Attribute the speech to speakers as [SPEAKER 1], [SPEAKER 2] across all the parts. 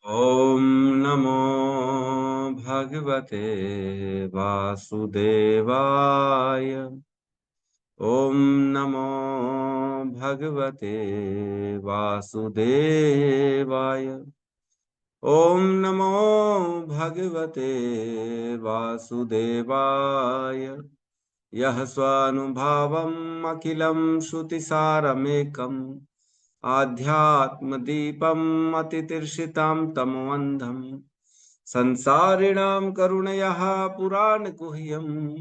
[SPEAKER 1] ॐ नमो भगवते वासुदेवाय। ॐ नमो भगवते वासुदेवाय। ॐ नमो भगवते वासुदेवाय। यः स्वानुभावम् अखिलं श्रुतिसारमेकम् आध्यात्मदीपम् अतितीर्षितां तमोऽन्धम् संसारिणां करुणयः पुराणगुह्यम्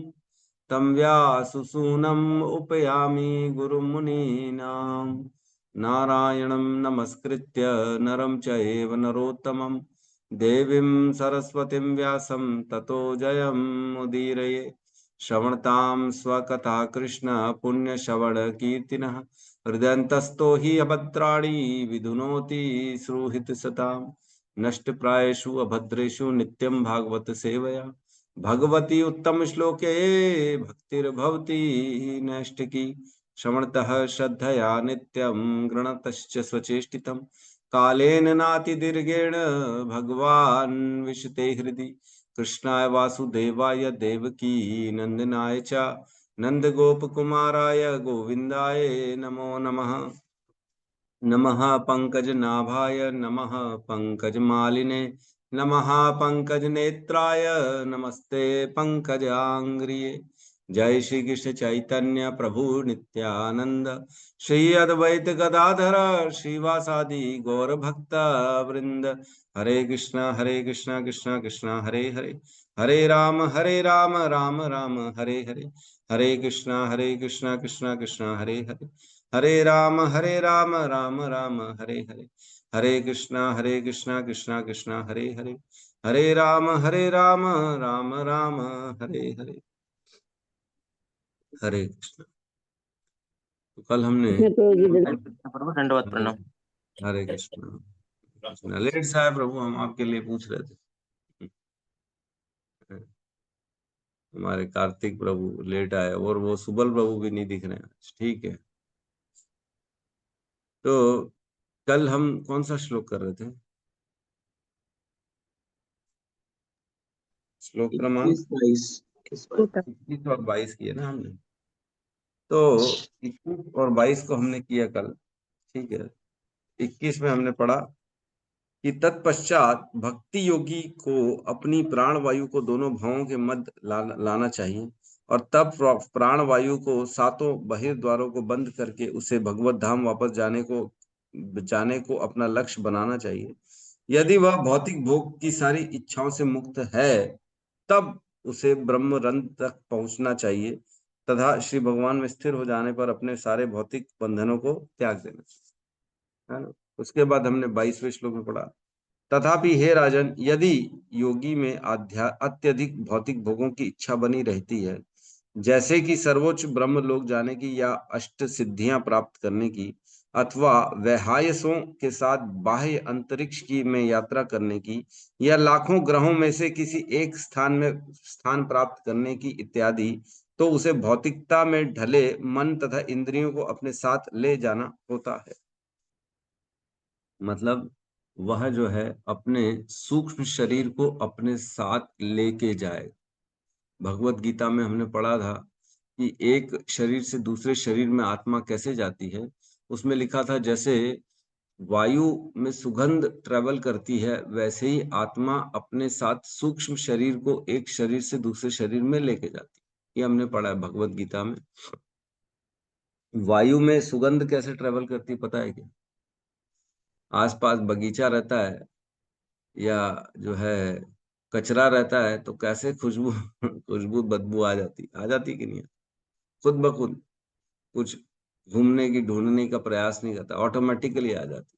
[SPEAKER 1] तं व्याससूनम् उपयामि गुरुमुनीनां। नारायणं नमस्कृत्य नरं चैव नरोत्तमं देवीं सरस्वतीं व्यासं ततो जयमुदीरये। श्रवणतां स्वकथा कृष्ण पुण्यश्रवणकीर्तिनः हृदयन्तस्थो हि अभद्राणि विधुनोति सुहृत्सताम्। नष्टप्रायेषु अभद्रेषु नित्यं भागवत सेवया भगवती उत्तम श्लोके भक्तिर्भवति नैष्टिकी। श्रवणतः श्रद्धया नित्यं गृणतश्च स्वचेष्टितं कालेन नातिदीर्घेण भगवान् विशते हृदि। कृष्णाय वासुदेवाय देवकी नंदनाय च नंदगोपकुमाराय गोविन्दाय नमो नमः। नमः पंकजनाभाय नमः पंकजमालिने नमः पंकजनेत्राय नमस्ते पंकजांग्रिये। जय श्री कृष्ण चैतन्य प्रभु नित्यानंद श्री अद्वैत गदाधर श्रीवासादि गौर भक्त वृंद। हरे कृष्णा कृष्णा कृष्णा हरे हरे हरे राम राम राम हरे हरे। हरे कृष्णा कृष्णा कृष्णा हरे हरे हरे राम राम राम हरे हरे। हरे कृष्णा कृष्णा कृष्णा हरे हरे हरे राम राम राम हरे हरे। हरे कृष्ण। तो कल हमने
[SPEAKER 2] इसमें तो
[SPEAKER 3] प्रभु दंडवत
[SPEAKER 1] हरे
[SPEAKER 3] प्रणाम।
[SPEAKER 1] हरे कृष्ण कृष्ण लेट साहब प्रभु हम आपके लिए पूछ रहे थे। हमारे कार्तिक प्रभु लेट आए और वो सुबल प्रभु भी नहीं दिख रहे हैं आज। ठीक है, तो कल हम कौन सा श्लोक कर रहे थे? श्लोक क्रमांक 21 और 22 किए ना हमने। तो 21 और 22 को हमने किया कल। ठीक है, 21 में हमने पढ़ा कि तत्पश्चात भक्ति योगी को अपनी प्राण वायु को दोनों भावों के मध्य लाना चाहिए और तब प्राण वायु को सातों बहिर्द्वारों को बंद करके उसे भगवत धाम वापस जाने को अपना लक्ष्य बनाना चाहिए। यदि वह भौतिक भोग की सारी इच्छाओं से मुक्त है तब उसे ब्रह्म रंध्र तक पहुंचना चाहिए तथा श्री भगवान में स्थिर हो जाने पर अपने सारे भौतिक बंधनों को त्याग देना चाहिए, है ना। उसके बाद हमने 22वें श्लोक में पढ़ा, तथापि हे राजन, यदि योगी में अत्यधिक भौतिक भोगों की इच्छा बनी रहती है, जैसे कि सर्वोच्च ब्रह्म लोक जाने की या अष्ट सिद्धियां प्राप्त करने की अथवा वैहायसों के साथ बाह्य अंतरिक्ष की में यात्रा करने की या लाखों ग्रहों में से किसी एक स्थान में स्थान प्राप्त करने की इत्यादि, तो उसे भौतिकता में ढले मन तथा इंद्रियों को अपने साथ ले जाना होता है। मतलब वह जो है अपने सूक्ष्म शरीर को अपने साथ लेके जाए। भगवत गीता में हमने पढ़ा था कि एक शरीर से दूसरे शरीर में आत्मा कैसे जाती है। उसमें लिखा था जैसे वायु में सुगंध ट्रेवल करती है वैसे ही आत्मा अपने साथ सूक्ष्म शरीर को एक शरीर से दूसरे शरीर में लेके जाती है। ये हमने पढ़ा है भगवत गीता में। वायु में सुगंध कैसे ट्रेवल करती है पता है क्या? आसपास बगीचा रहता है या जो है कचरा रहता है तो कैसे खुशबू खुशबू बदबू आ जाती कि नहीं? खुद ब खुद कुछ घूमने की ढूंढने का प्रयास नहीं करता, ऑटोमेटिकली आ जाती।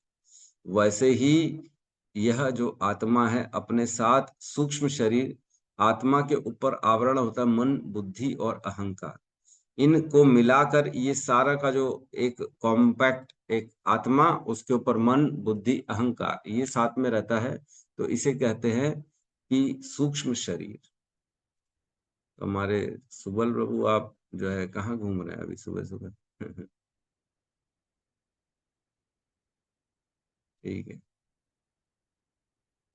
[SPEAKER 1] वैसे ही यह जो आत्मा है अपने साथ सूक्ष्म शरीर, आत्मा के ऊपर आवरण होता है मन बुद्धि और अहंकार, इनको मिलाकर ये सारा का जो एक कॉम्पैक्ट एक आत्मा, उसके ऊपर मन बुद्धि अहंकार ये साथ में रहता है, तो इसे कहते हैं कि सूक्ष्म शरीर। तो हमारे सुबल प्रभु आप जो है कहाँ घूम रहे हैं अभी सुबह सुबह? ठीक है,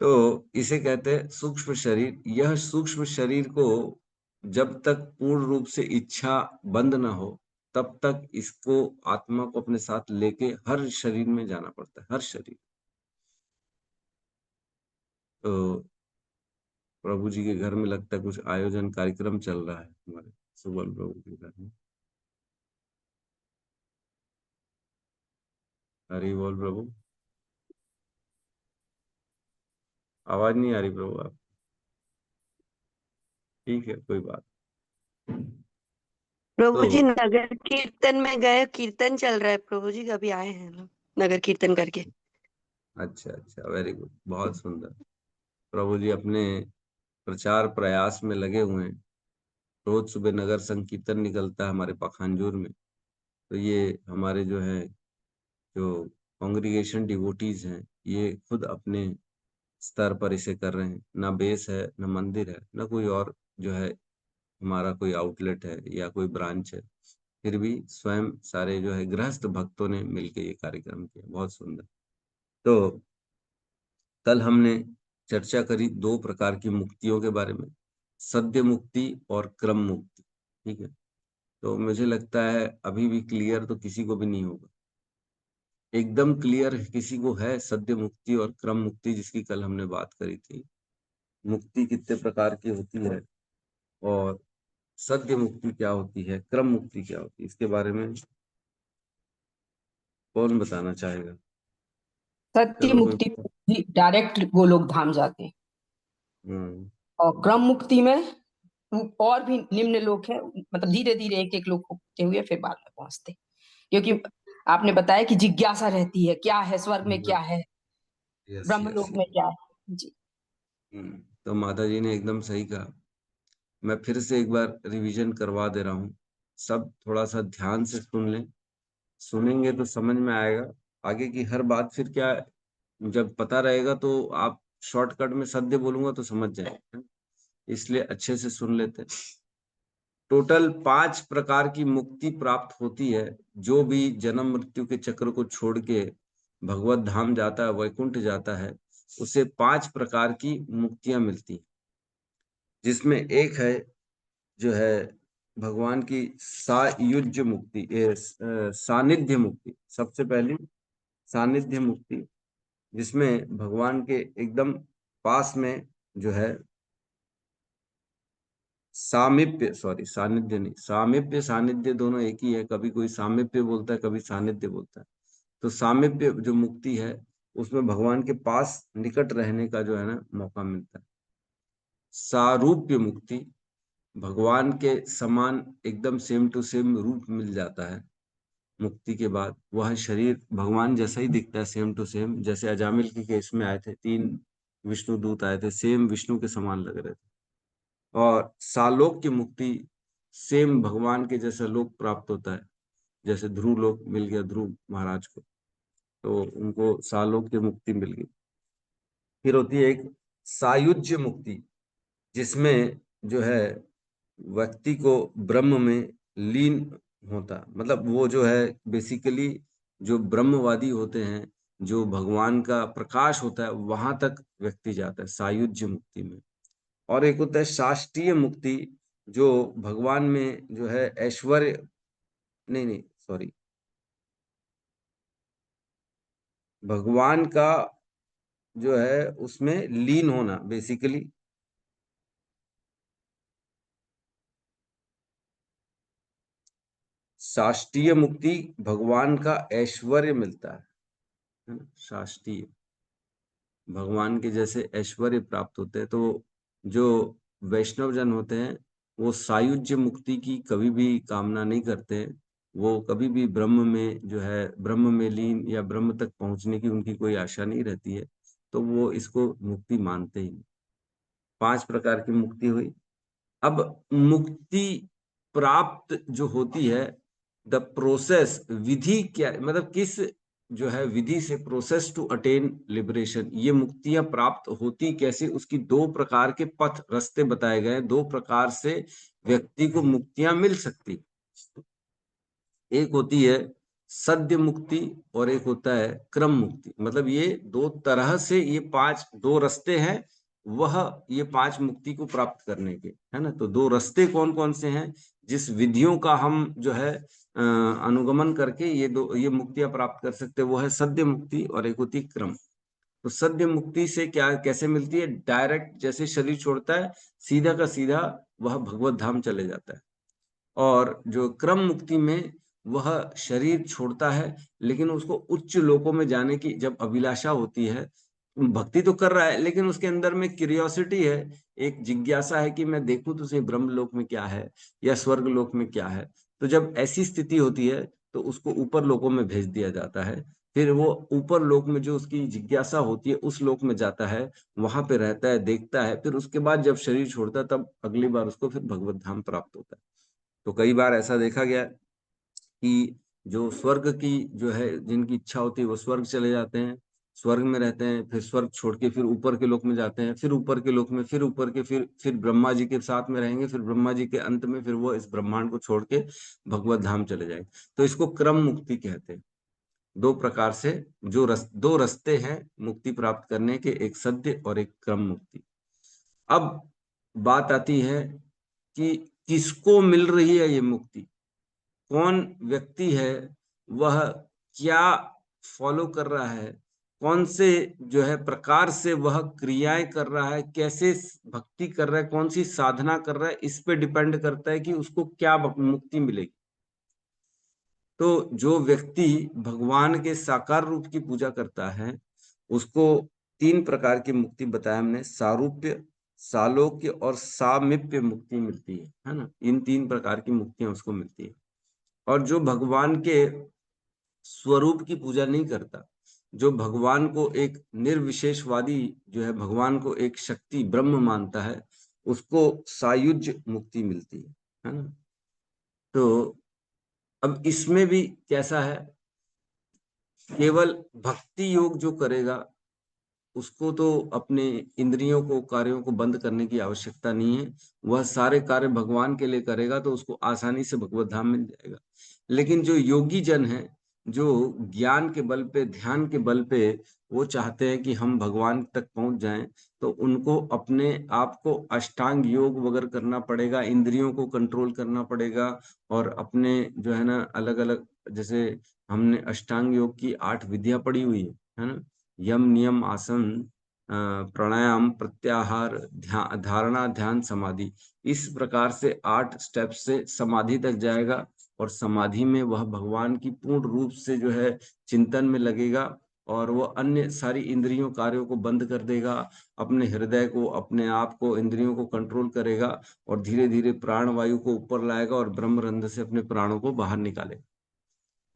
[SPEAKER 1] तो इसे कहते हैं सूक्ष्म शरीर। यह सूक्ष्म शरीर को जब तक पूर्ण रूप से इच्छा बंद ना हो तब तक इसको, आत्मा को अपने साथ लेके हर शरीर में जाना पड़ता है, हर शरीर। तो प्रभु जी के घर में लगता है कुछ आयोजन कार्यक्रम चल रहा है हमारे सुबल प्रभु के घर में। हरि बोल प्रभु। आवाज नहीं आ रही प्रभु आप? ठीक है, कोई बात।
[SPEAKER 2] प्रभु जी
[SPEAKER 1] तो
[SPEAKER 2] नगर कीर्तन में गए, कीर्तन चल रहा है प्रभु जी, अभी आए हैं लोग नगर कीर्तन करके।
[SPEAKER 1] अच्छा अच्छा, वेरी गुड, बहुत सुंदर। प्रभु जी अपने प्रचार प्रयास में लगे हुए हैं। रोज सुबह नगर संकीर्तन निकलता है हमारे पखानजूर में। तो ये हमारे जो है, जो कांग्रीगेशन डिवोटीज हैं, ये खुद अपने स्तर पर इसे कर रहे हैं। ना बेस है, ना मंदिर है, ना कोई और जो है हमारा कोई आउटलेट है या कोई ब्रांच है। फिर भी स्वयं सारे जो है गृहस्थ भक्तों ने मिलकर ये कार्यक्रम किया, बहुत सुंदर। तो कल हमने चर्चा करी दो प्रकार की मुक्तियों के बारे में, सद्य मुक्ति और क्रम मुक्ति। ठीक है, तो मुझे लगता है अभी भी क्लियर तो किसी को भी नहीं होगा। एकदम क्लियर किसी को है सद्य मुक्ति और क्रम मुक्ति, जिसकी कल हमने बात करी थी। मुक्ति कितने प्रकार की होती है और सद्य मुक्ति क्या होती है, क्रम मुक्ति क्या होती है, इसके बारे में कौन बताना चाहेगा?
[SPEAKER 3] सत्य
[SPEAKER 1] चलो कोई।
[SPEAKER 3] मुक्ति में डायरेक्ट गोलोक धाम जाते हैं,
[SPEAKER 1] हम्म।
[SPEAKER 3] और क्रम मुक्ति में और भी निम्न लोक है, मतलब धीरे धीरे एक एक लोक होते हुए फिर बाद में पहुंचते हैं। क्योंकि आपने बताया कि जिज्ञासा रहती है, क्या है स्वर्ग में, क्या है
[SPEAKER 1] यस यस।
[SPEAKER 3] ब्रह्मलोक में, क्या है जी।
[SPEAKER 1] तो माता जी ने एकदम सही कहा। मैं फिर से एक बार रिवीजन करवा दे रहा हूँ। सब थोड़ा सा ध्यान से सुन लें। सुनेंगे तो समझ में आएगा। आगे की हर बात फिर क्या, जब पता रहेगा तो आप शॉर्टकट में सद्य बोलूंगा तो समझ जाएंगे, इसलिए अच्छे से सुन लेते हैं। टोटल 5 प्रकार की मुक्ति प्राप्त होती है। जो भी जन्म मृत्यु के चक्र को छोड़ के भगवत धाम जाता है, वैकुंठ जाता है, उसे 5 प्रकार की मुक्तियां मिलती हैं। जिसमें एक है जो है भगवान की सायुज्य मुक्ति, सानिध्य मुक्ति। सबसे पहली सानिध्य मुक्ति, जिसमें भगवान के एकदम पास में जो है सामीप्य, सॉरी सानिध्य नहीं, सामीप्य सानिध्य दोनों एक ही है। कभी कोई सामीप्य बोलता है, कभी सानिध्य बोलता है। तो सामीप्य जो मुक्ति है, उसमें भगवान के पास निकट रहने का जो है ना मौका मिलता है। सारूप्य मुक्ति, भगवान के समान एकदम सेम टू सेम रूप मिल जाता है। मुक्ति के बाद वह शरीर भगवान जैसा ही दिखता है, सेम टू सेम। जैसे अजामिल के केस में आए थे 3 विष्णु दूत आए थे, सेम विष्णु के समान लग रहे थे। और सालोक की मुक्ति, सेम भगवान के जैसा लोक प्राप्त होता है। जैसे ध्रुव लोक मिल गया ध्रुव महाराज को, तो उनको सालोक की मुक्ति मिल गई। फिर होती है एक सायुज्य मुक्ति, जिसमें जो है व्यक्ति को ब्रह्म में लीन होता, मतलब वो जो है बेसिकली जो ब्रह्मवादी होते हैं, जो भगवान का प्रकाश होता है, वहां तक व्यक्ति जाता है सायुज्य मुक्ति में। और एक होता है शास्त्रीय मुक्ति, जो भगवान में जो है ऐश्वर्य, नहीं नहीं सॉरी, भगवान का जो है उसमें लीन होना बेसिकली। शास्त्रीय मुक्ति, भगवान का ऐश्वर्य मिलता है ना, शास्त्रीय, भगवान के जैसे ऐश्वर्य प्राप्त होते हैं। तो जो वैष्णव जन होते हैं, वो सायुज्य मुक्ति की कभी भी कामना नहीं करते हैं। वो कभी भी ब्रह्म में जो है, ब्रह्म में लीन या ब्रह्म तक पहुंचने की उनकी कोई आशा नहीं रहती है। तो वो इसको मुक्ति मानते ही नहीं। 5 प्रकार की मुक्ति हुई। अब मुक्ति प्राप्त जो होती है, द प्रोसेस, विधि क्या, मतलब किस जो है विधि से, प्रोसेस टू अटेन लिबरेशन, ये मुक्तियां प्राप्त होती कैसे, उसकी 2 प्रकार के पथ रास्ते बताए गए हैं। 2 प्रकार से व्यक्ति को मुक्तियां मिल सकती। एक होती है सद्य मुक्ति और एक होता है क्रम मुक्ति। मतलब ये दो तरह से, ये दो रास्ते हैं वह, ये 5 मुक्ति को प्राप्त करने के, है ना। तो दो रास्ते कौन कौन से हैं, जिस विधियों का हम जो है अनुगमन करके ये मुक्तियां प्राप्त कर सकते हैं, वो है सद्य मुक्ति और एक होती क्रम। तो सद्य मुक्ति से क्या कैसे मिलती है, डायरेक्ट जैसे शरीर छोड़ता है सीधा का सीधा वह भगवत धाम चले जाता है। और जो क्रम मुक्ति में वह शरीर छोड़ता है लेकिन उसको उच्च लोकों में जाने की जब अभिलाषा होती है, भक्ति तो कर रहा है लेकिन उसके अंदर में क्यूरियोसिटी है, एक जिज्ञासा है कि मैं देखूं तो सही ब्रह्म लोक में क्या है या स्वर्ग लोक में क्या है। तो जब ऐसी स्थिति होती है तो उसको ऊपर लोकों में भेज दिया जाता है। फिर वो ऊपर लोक में जो उसकी जिज्ञासा होती है उस लोक में जाता है, वहां पे रहता है, देखता है। फिर उसके बाद जब शरीर छोड़ता है तब अगली बार उसको फिर भगवत धाम प्राप्त होता है। तो कई बार ऐसा देखा गया कि जो स्वर्ग की जो है जिनकी इच्छा होती है वो स्वर्ग चले जाते हैं, स्वर्ग में रहते हैं, फिर स्वर्ग छोड़ के फिर ऊपर के लोक में जाते हैं, फिर ऊपर के लोक में, फिर ऊपर के, फिर ब्रह्मा जी के साथ में रहेंगे, फिर ब्रह्मा जी के अंत में फिर वो इस ब्रह्मांड को छोड़ के भगवत धाम चले जाएंगे। तो इसको क्रम मुक्ति कहते हैं। दो प्रकार से दो रास्ते हैं मुक्ति प्राप्त करने के, एक सद्य और एक क्रम मुक्ति। अब बात आती है कि किसको मिल रही है ये मुक्ति, कौन व्यक्ति है, वह क्या फॉलो कर रहा है, कौन से जो है प्रकार से वह क्रियाएं कर रहा है, कैसे भक्ति कर रहा है, कौन सी साधना कर रहा है, इस पे डिपेंड करता है कि उसको क्या मुक्ति मिलेगी। तो जो व्यक्ति भगवान के साकार रूप की पूजा करता है उसको 3 प्रकार की मुक्ति बताया हमने, सारूप्य, सालोक्य और सामीप्य मुक्ति मिलती है ना। इन 3 प्रकार की मुक्तियां उसको मिलती है। और जो भगवान के स्वरूप की पूजा नहीं करता, जो भगवान को एक निर्विशेषवादी जो है भगवान को एक शक्ति ब्रह्म मानता है, उसको सायुज्य मुक्ति मिलती है ना। तो अब इसमें भी कैसा है, केवल भक्ति योग जो करेगा उसको तो अपने इंद्रियों को, कार्यों को बंद करने की आवश्यकता नहीं है, वह सारे कार्य भगवान के लिए करेगा तो उसको आसानी से भगवत धाम मिल जाएगा। लेकिन जो योगी जन है, जो ज्ञान के बल पे, ध्यान के बल पे वो चाहते हैं कि हम भगवान तक पहुंच जाएं, तो उनको अपने आप को अष्टांग योग वगैरह करना पड़ेगा, इंद्रियों को कंट्रोल करना पड़ेगा। और अपने जो है ना अलग अलग, जैसे हमने अष्टांग योग की 8 विधियां पढ़ी हुई है ना, यम नियम आसन प्राणायाम प्रत्याहार ध्यान धारणा ध्यान समाधि, इस प्रकार से 8 स्टेप से समाधि तक जाएगा। और समाधि में वह भगवान की पूर्ण रूप से जो है चिंतन में लगेगा और वो अन्य सारी इंद्रियों कार्यों को बंद कर देगा, अपने हृदय को, अपने आप को, इंद्रियों को कंट्रोल करेगा और धीरे धीरे प्राण वायु को ऊपर लाएगा और ब्रह्मरंध्र से अपने प्राणों को बाहर निकालेगा,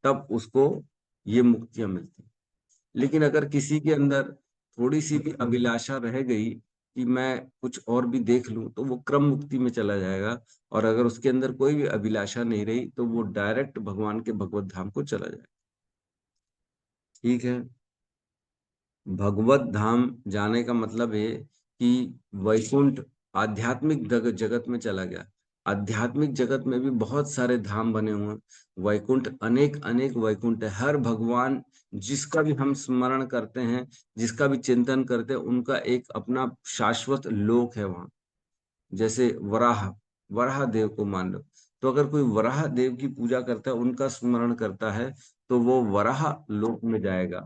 [SPEAKER 1] तब उसको ये मुक्तियां मिलती। लेकिन अगर किसी के अंदर थोड़ी सी भी अभिलाषा रह गई कि मैं कुछ और भी देख लूं, तो वो क्रम मुक्ति में चला जाएगा। और अगर उसके अंदर कोई भी अभिलाषा नहीं रही तो वो डायरेक्ट भगवान के भगवत धाम को चला जाएगा। ठीक है। भगवत धाम जाने का मतलब है कि वैकुंठ आध्यात्मिक जगत में चला गया। आध्यात्मिक जगत में भी बहुत सारे धाम बने हुए हैं, वैकुंठ अनेक अनेक वैकुंठ है। हर भगवान जिसका भी हम स्मरण करते हैं, जिसका भी चिंतन करते हैं, उनका एक अपना शाश्वत लोक है वहां। जैसे वराह देव को मान लो, तो अगर कोई वराह देव की पूजा करता है, उनका स्मरण करता है, तो वो वराह लोक में जाएगा।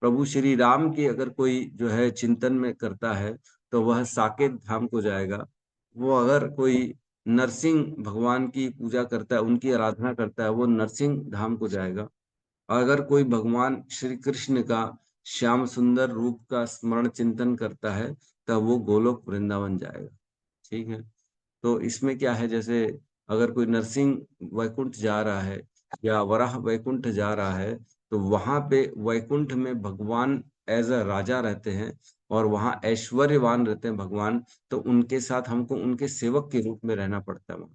[SPEAKER 1] प्रभु श्री राम की अगर कोई जो है चिंतन में करता है तो वह साकेत धाम को जाएगा। वो अगर कोई नरसिंह भगवान की पूजा करता है, उनकी आराधना करता है, वो नरसिंह धाम को जाएगा। अगर कोई भगवान श्री कृष्ण का श्याम सुंदर रूप का स्मरण चिंतन करता है तब वो गोलोक वृंदावन जाएगा। ठीक है। तो इसमें क्या है, जैसे अगर कोई नरसिंह वैकुंठ जा रहा है या वराह वैकुंठ जा रहा है, तो वहां पे वैकुंठ में भगवान एज अ राजा रहते हैं और वहां ऐश्वर्यवान रहते हैं भगवान। तो उनके साथ हमको उनके सेवक के रूप में रहना पड़ता है वहां,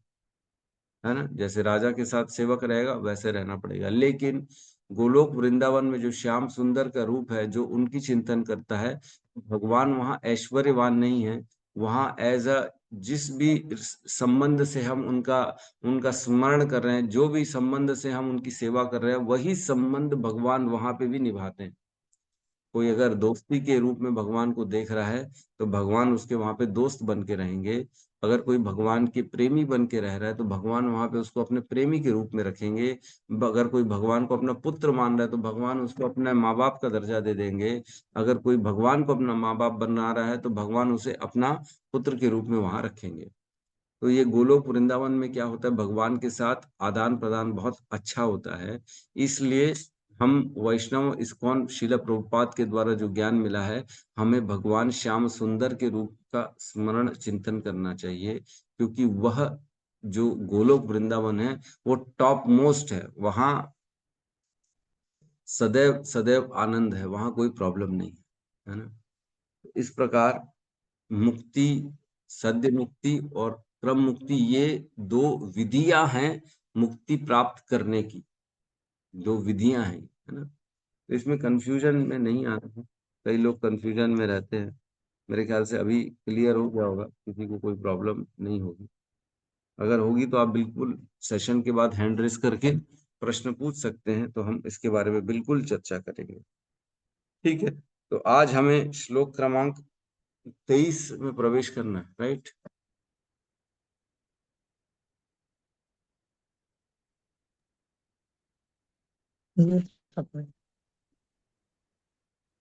[SPEAKER 1] है ना। जैसे राजा के साथ सेवक रहेगा वैसे रहना पड़ेगा। लेकिन गोलोक वृंदावन में जो श्याम सुंदर का रूप है, जो उनकी चिंतन करता है, भगवान वहां ऐश्वर्यवान नहीं है, वहां एज अ जिस भी संबंध से हम उनका स्मरण कर रहे हैं, जो भी संबंध से हम उनकी सेवा कर रहे हैं, वही संबंध भगवान वहां पे भी निभाते हैं। कोई अगर दोस्ती के रूप में भगवान को देख रहा है तो भगवान उसके वहां पे दोस्त बन के रहेंगे। अगर कोई भगवान के प्रेमी बन के रह रहा है तो भगवान वहां पे उसको अपने प्रेमी के रूप में रखेंगे। अगर कोई भगवान को अपना पुत्र मान रहा है तो भगवान उसको अपने माँ बाप का दर्जा दे देंगे। अगर कोई भगवान को अपना माँ बाप बना रहा है तो भगवान उसे अपना पुत्र के रूप में वहां रखेंगे। तो ये गोलोक वृंदावन में क्या होता है, भगवान के साथ आदान प्रदान बहुत अच्छा होता है। इसलिए हम वैष्णव इस्कॉन शिला प्रभुपाद के द्वारा जो ज्ञान मिला है, हमें भगवान श्याम सुंदर के रूप का स्मरण चिंतन करना चाहिए, क्योंकि वह जो गोलोक वृंदावन है वो टॉप मोस्ट है। वहां सदैव सदैव आनंद है, वहां कोई प्रॉब्लम नहीं है ना। इस प्रकार मुक्ति, सद्य मुक्ति और क्रम मुक्ति, ये दो विधियां हैं मुक्ति प्राप्त करने की, दो विधियां हैं, है ना। तो इसमें कंफ्यूजन में नहीं आना है। कई लोग कंफ्यूजन में रहते हैं। मेरे ख्याल से अभी क्लियर हो गया होगा, किसी को कोई प्रॉब्लम नहीं होगी। अगर होगी तो आप बिल्कुल सेशन के बाद हैंड रेस करके प्रश्न पूछ सकते हैं, तो हम इसके बारे में बिल्कुल चर्चा करेंगे। ठीक है, तो आज हमें श्लोक क्रमांक 23 में प्रवेश करना है, राइट।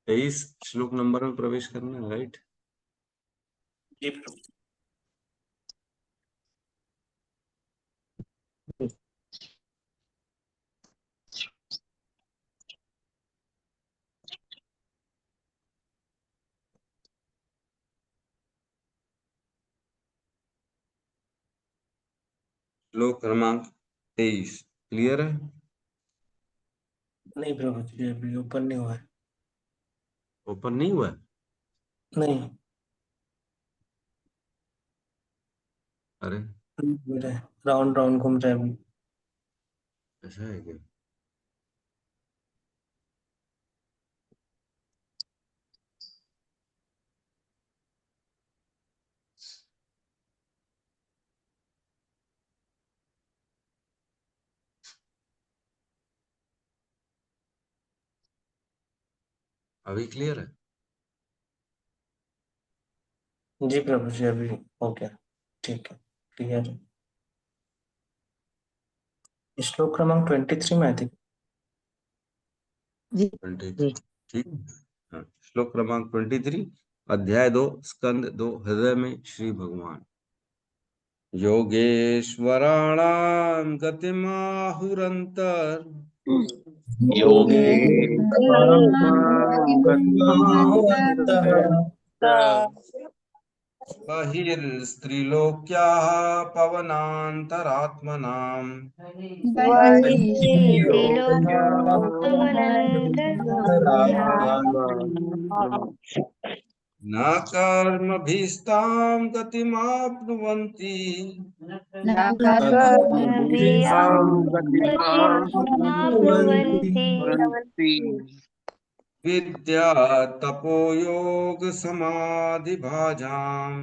[SPEAKER 1] 23 श्लोक नंबर में प्रवेश करना है, राइट। श्लोक क्रमांक 23 क्लियर है।
[SPEAKER 4] नहीं प्रभु जी, अभी ओपन नहीं हुआ है।
[SPEAKER 1] ओपन नहीं हुआ है?
[SPEAKER 4] नहीं,
[SPEAKER 1] अरे
[SPEAKER 4] मेरे राउंड राउंड घूम रहा है अभी।
[SPEAKER 1] ऐसा है क्या? अभी क्लियर है?
[SPEAKER 4] जी प्रभु जी, अभी हो गया, ठीक है, क्लियर है। श्लोक क्रमांक 23 में आई थी।
[SPEAKER 1] 23 ठीक। हाँ, श्लोक क्रमांक 23, अध्याय 2, स्कंद 2, हृदय में श्री भगवान। योगेश्वराणां गतिमाहुरंतर बहिर्स्त्रीलोक्याः पवनान्तरात्मनाम् न कर्मभिस्तां गतिमाप्नुवन्ति विद्या तपोयोग समाधिभाजाम्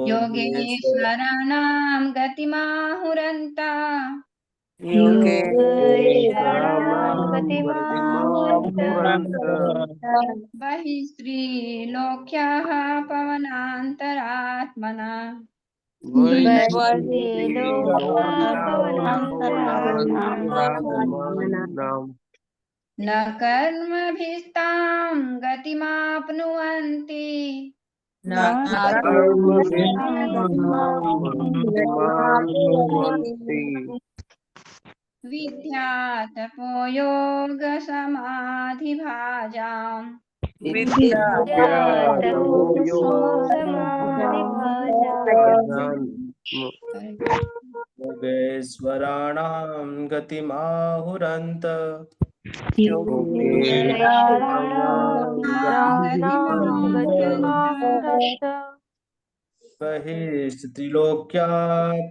[SPEAKER 5] योगेश्वराणां गतिमाहुरन्ता बहिस्त्रीलोक्याः पवनान्तरात्मना न कर्मभिस्तां गतिमाप्नुवन्ति विद्या तपोयोग समाधिभाजाम्
[SPEAKER 4] योगेश्वराणां गतिमाहुरन्त बहिस्त्रिलोक्या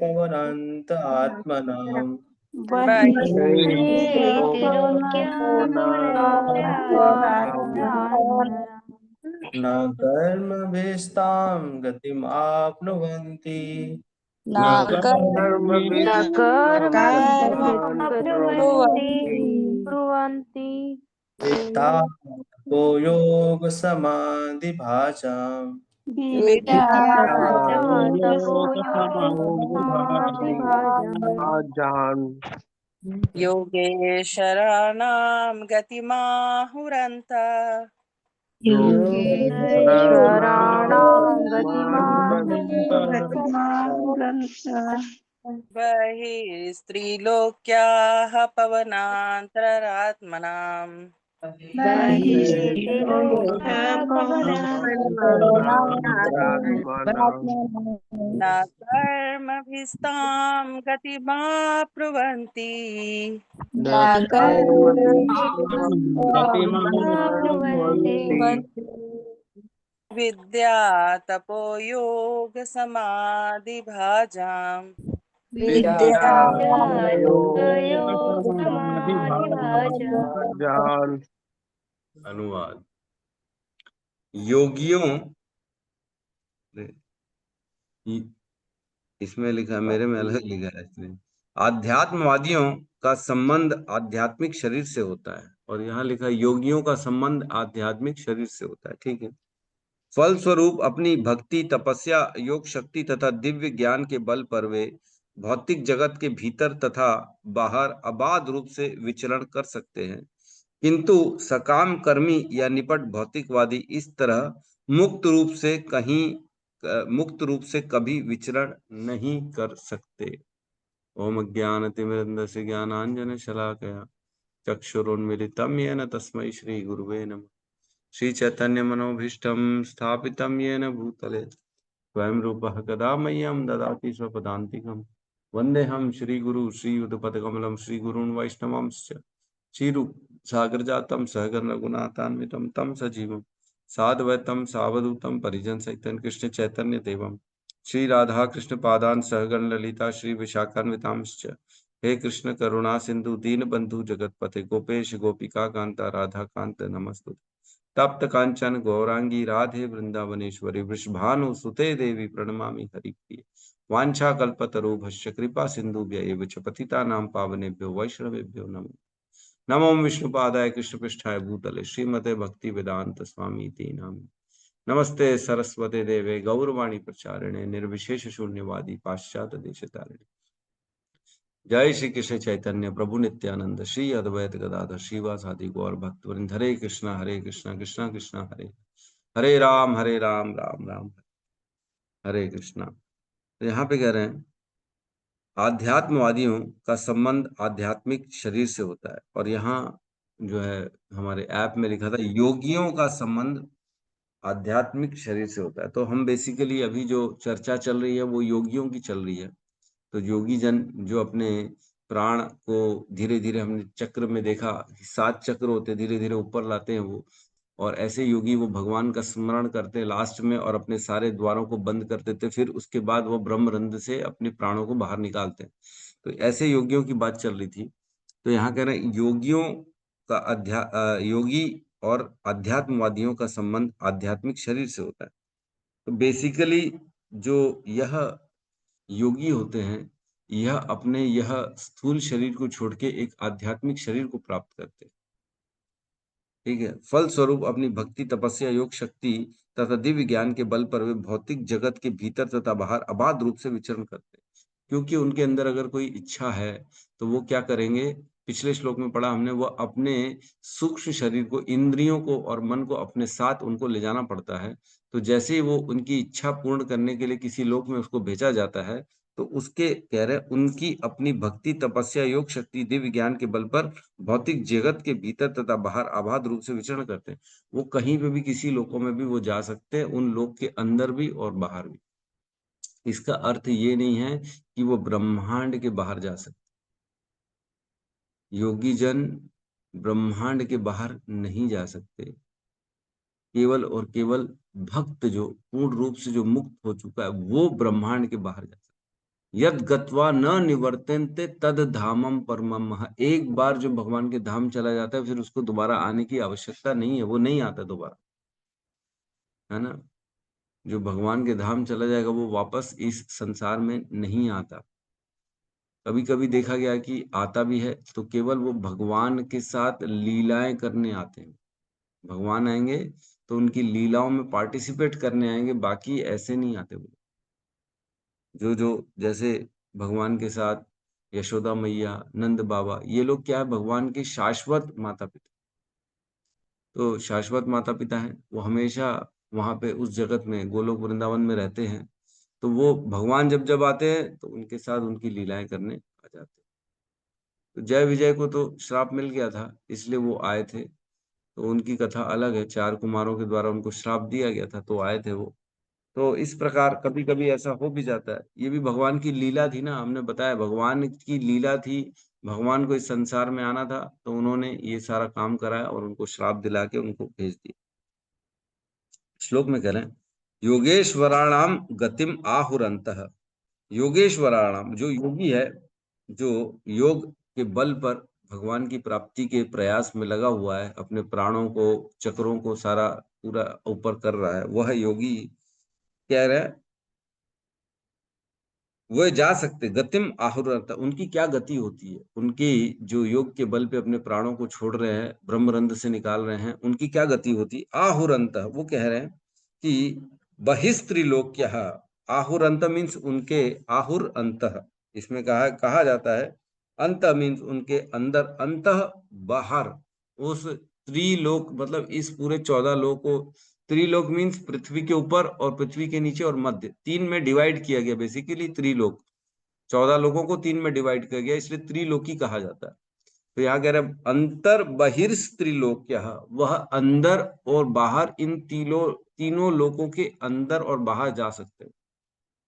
[SPEAKER 4] पवनान्त आत्मनाम् न कर्मभिस्तां गतिम् आप्नुवन्ति
[SPEAKER 1] न
[SPEAKER 4] वित्ता तपो योग समाधिभाजाम्
[SPEAKER 6] योगेश्वराणां गतिमाहुरन्त बहिः स्त्रीलोक्याः पवनान्तरात्मनाम् न कर्मभिस्तां गतिमाप्नुवन्ति विद्या तपो योग समाधिभाजाम्
[SPEAKER 1] अनुवाद। योगियों, इसमें लिखा, मेरे में अलग लिखा है इसमें, आध्यात्मवादियों का संबंध आध्यात्मिक शरीर से होता है, और यहाँ लिखा योगियों का संबंध आध्यात्मिक शरीर से होता है। ठीक है। फलस्वरूप अपनी भक्ति, तपस्या, योग शक्ति तथा दिव्य ज्ञान के बल पर वे भौतिक जगत के भीतर तथा बाहर अबाध रूप से विचरण कर सकते हैं, किंतु सकाम कर्मी या निपट भौतिकवादी इस तरह मुक्त रूप से कभी विचरण नहीं कर सकते। ओम ज्ञानतिमिरन्धस्य ज्ञानांजन शलाकया चक्षुरुन्मीलितं येन तस्मै श्री गुरुवे नमः। श्री चैतन्य मनोभीष्टं स्थापितं येन भूतले स्वयं रूपः कदा मह्यं ददाति स्वपदान्तिकम्। वन्देऽहं श्रीगुरु श्रीयुतपदकमलं श्रीगुरून् वैष्णवांश्च श्रीरूप सागर जातम सहगण रघुनाथान्वितम तम सजीवम साद्वैतम सावधूतम परिजन सहितं कृष्ण चैतन्य देवम श्री राधा कृष्ण पादान सहगण ललिता श्री विशाखान्वितांश्च। हे कृष्ण करुणा सिंधु दीन बंधु जगतपते गोपेश गोपिका कांता राधा कांत नमस्तुते। तप्त कांचन गौरांगी राधे वृंदावनेश्वरी वृषभानु सुते देवी प्रणमामि हरिप्रिये। वांछा कल्पतरुभ्यश्च कृपा सिन्धुभ्यैव च पतितानां पावनेभ्यो वैष्णवेभ्यो नमो नमो विष्णुपादाय कृष्णपृष्ठाय भूतले श्रीमते भक्ति वेदांत स्वामी नाम। नमस्ते सरस्वते देवे गौरवाणी प्रचारिणे निर्विशेष शून्यवादी पाश्चात्य देशतारिणे। जय श्री कृष्ण चैतन्य प्रभु नित्यानंद श्री अद्वैत गदाधर श्रीवासादि गौर भक्तवृंद। हरे कृष्णा कृष्णा कृष्णा हरे हरे राम राम राम हरे कृष्णा। तो यहाँ पे कह रहे हैं आध्यात्मवादियों का संबंध आध्यात्मिक शरीर से होता है, और यहाँ जो है हमारे ऐप में लिखा था योगियों का संबंध आध्यात्मिक शरीर से होता है। तो हम बेसिकली अभी जो चर्चा चल रही है वो योगियों की चल रही है। तो योगी जन जो अपने प्राण को धीरे धीरे, हमने चक्र में देखा 7 चक्र होते, धीरे धीरे ऊपर लाते हैं वो, और ऐसे योगी वो भगवान का स्मरण करते हैं लास्ट में और अपने सारे द्वारों को बंद कर देते, फिर उसके बाद वो ब्रह्मरंध्र से अपने प्राणों को बाहर निकालते हैं। तो ऐसे योगियों की बात चल रही थी। तो यहाँ कह रहे हैं योगियों का योगी और अध्यात्मवादियों का संबंध आध्यात्मिक शरीर से होता है। तो बेसिकली जो यह योगी होते हैं यह अपने यह स्थूल शरीर को छोड़ के एक आध्यात्मिक शरीर को प्राप्त करते हैं। ठीक है। फल स्वरूप अपनी भक्ति, तपस्या, योग शक्ति तथा दिव्य ज्ञान के बल पर वे भौतिक जगत के भीतर तथा बाहर अबाध रूप से विचरण करते हैं, क्योंकि उनके अंदर अगर कोई इच्छा है तो वो क्या करेंगे। पिछले श्लोक में पढ़ा हमने, वो अपने सूक्ष्म शरीर को, इंद्रियों को और मन को अपने साथ उनको ले जाना पड़ता है। तो जैसे ही वो उनकी इच्छा पूर्ण करने के लिए किसी लोक में उसको भेजा जाता है, तो उसके कह रहे उनकी अपनी भक्ति, तपस्या, योग शक्ति, दिव्य ज्ञान के बल पर भौतिक जगत के भीतर तथा बाहर अबाध रूप से विचरण करते हैं। वो कहीं पे भी, किसी लोकों में भी वो जा सकते हैं, उन लोक के अंदर भी और बाहर भी। इसका अर्थ ये नहीं है कि वो ब्रह्मांड के बाहर जा सकते। योगी जन ब्रह्मांड के बाहर नहीं जा सकते। केवल और केवल भक्त जो पूर्ण रूप से जो मुक्त हो चुका है वो ब्रह्मांड के बाहर जा सकता है। यद गत्वा न निवर्तन्ते तद धामम परमम महः। एक बार जो भगवान के धाम चला जाता है फिर उसको दोबारा आने की आवश्यकता नहीं है, वो नहीं आता दोबारा, है ना। जो भगवान के धाम चला जाएगा वो वापस इस संसार में नहीं आता। कभी कभी देखा गया कि आता भी है तो केवल वो भगवान के साथ लीलाएं करने आते हैं। भगवान आएंगे तो उनकी लीलाओं में पार्टिसिपेट करने आएंगे, बाकी ऐसे नहीं आते वो। जो जैसे भगवान के साथ यशोदा मैया, नंद बाबा, ये लोग क्या है, भगवान के शाश्वत माता पिता। तो शाश्वत माता पिता हैं, वो हमेशा वहां पे उस जगत में गोलोक वृंदावन में रहते हैं। तो वो भगवान जब जब आते हैं तो उनके साथ उनकी लीलाएं करने आ जाते हैं। तो जय विजय को तो श्राप मिल गया था, इसलिए वो आए थे। तो उनकी कथा अलग है, 4 कुमारों के द्वारा उनको श्राप दिया गया था तो आए थे वो। तो इस प्रकार कभी कभी ऐसा हो भी जाता है। ये भी भगवान की लीला थी ना, हमने बताया भगवान की लीला थी। भगवान को इस संसार में आना था तो उन्होंने ये सारा काम कराया और उनको श्राप दिला के उनको भेज दिया। श्लोक में कह रहे हैं योगेश्वराणाम गतिम आहुरंतः। योगेश्वराणाम, जो योगी है, जो योग के बल पर भगवान की प्राप्ति के प्रयास में लगा हुआ है, अपने प्राणों को, चक्रों को सारा पूरा ऊपर कर रहा है, वह योगी कह रहे हैं वह जा सकते। गतिम आहुरंत, उनकी क्या गति होती है, उनकी जो योग के बल पे अपने प्राणों को छोड़ रहे हैं, ब्रह्मरंध्र से निकाल रहे हैं, उनकी क्या गति होती है। आहुरंत, वो कह रहे हैं कि बहिस्त्रिलोक्य। आहुरंत मीन्स उनके, आहुर अंत, इसमें कहा जाता है अंत मीन्स उनके अंदर, अंत बाहर। उस त्रिलोक मतलब इस पूरे 14 लोक को, त्रिलोक मीन्स पृथ्वी के ऊपर और पृथ्वी के नीचे और मध्य, 3 में डिवाइड किया गया। बेसिकली त्रिलोक, 14 लोगों को 3 में डिवाइड किया गया, इसलिए त्रिलोकी कहा जाता है। तो यहाँ कह रहे हैं अंतर बहिर्स्त्रिलोक्य, वह अंदर और बाहर, इन तीनों लोकों के अंदर और बाहर जा सकते हैं,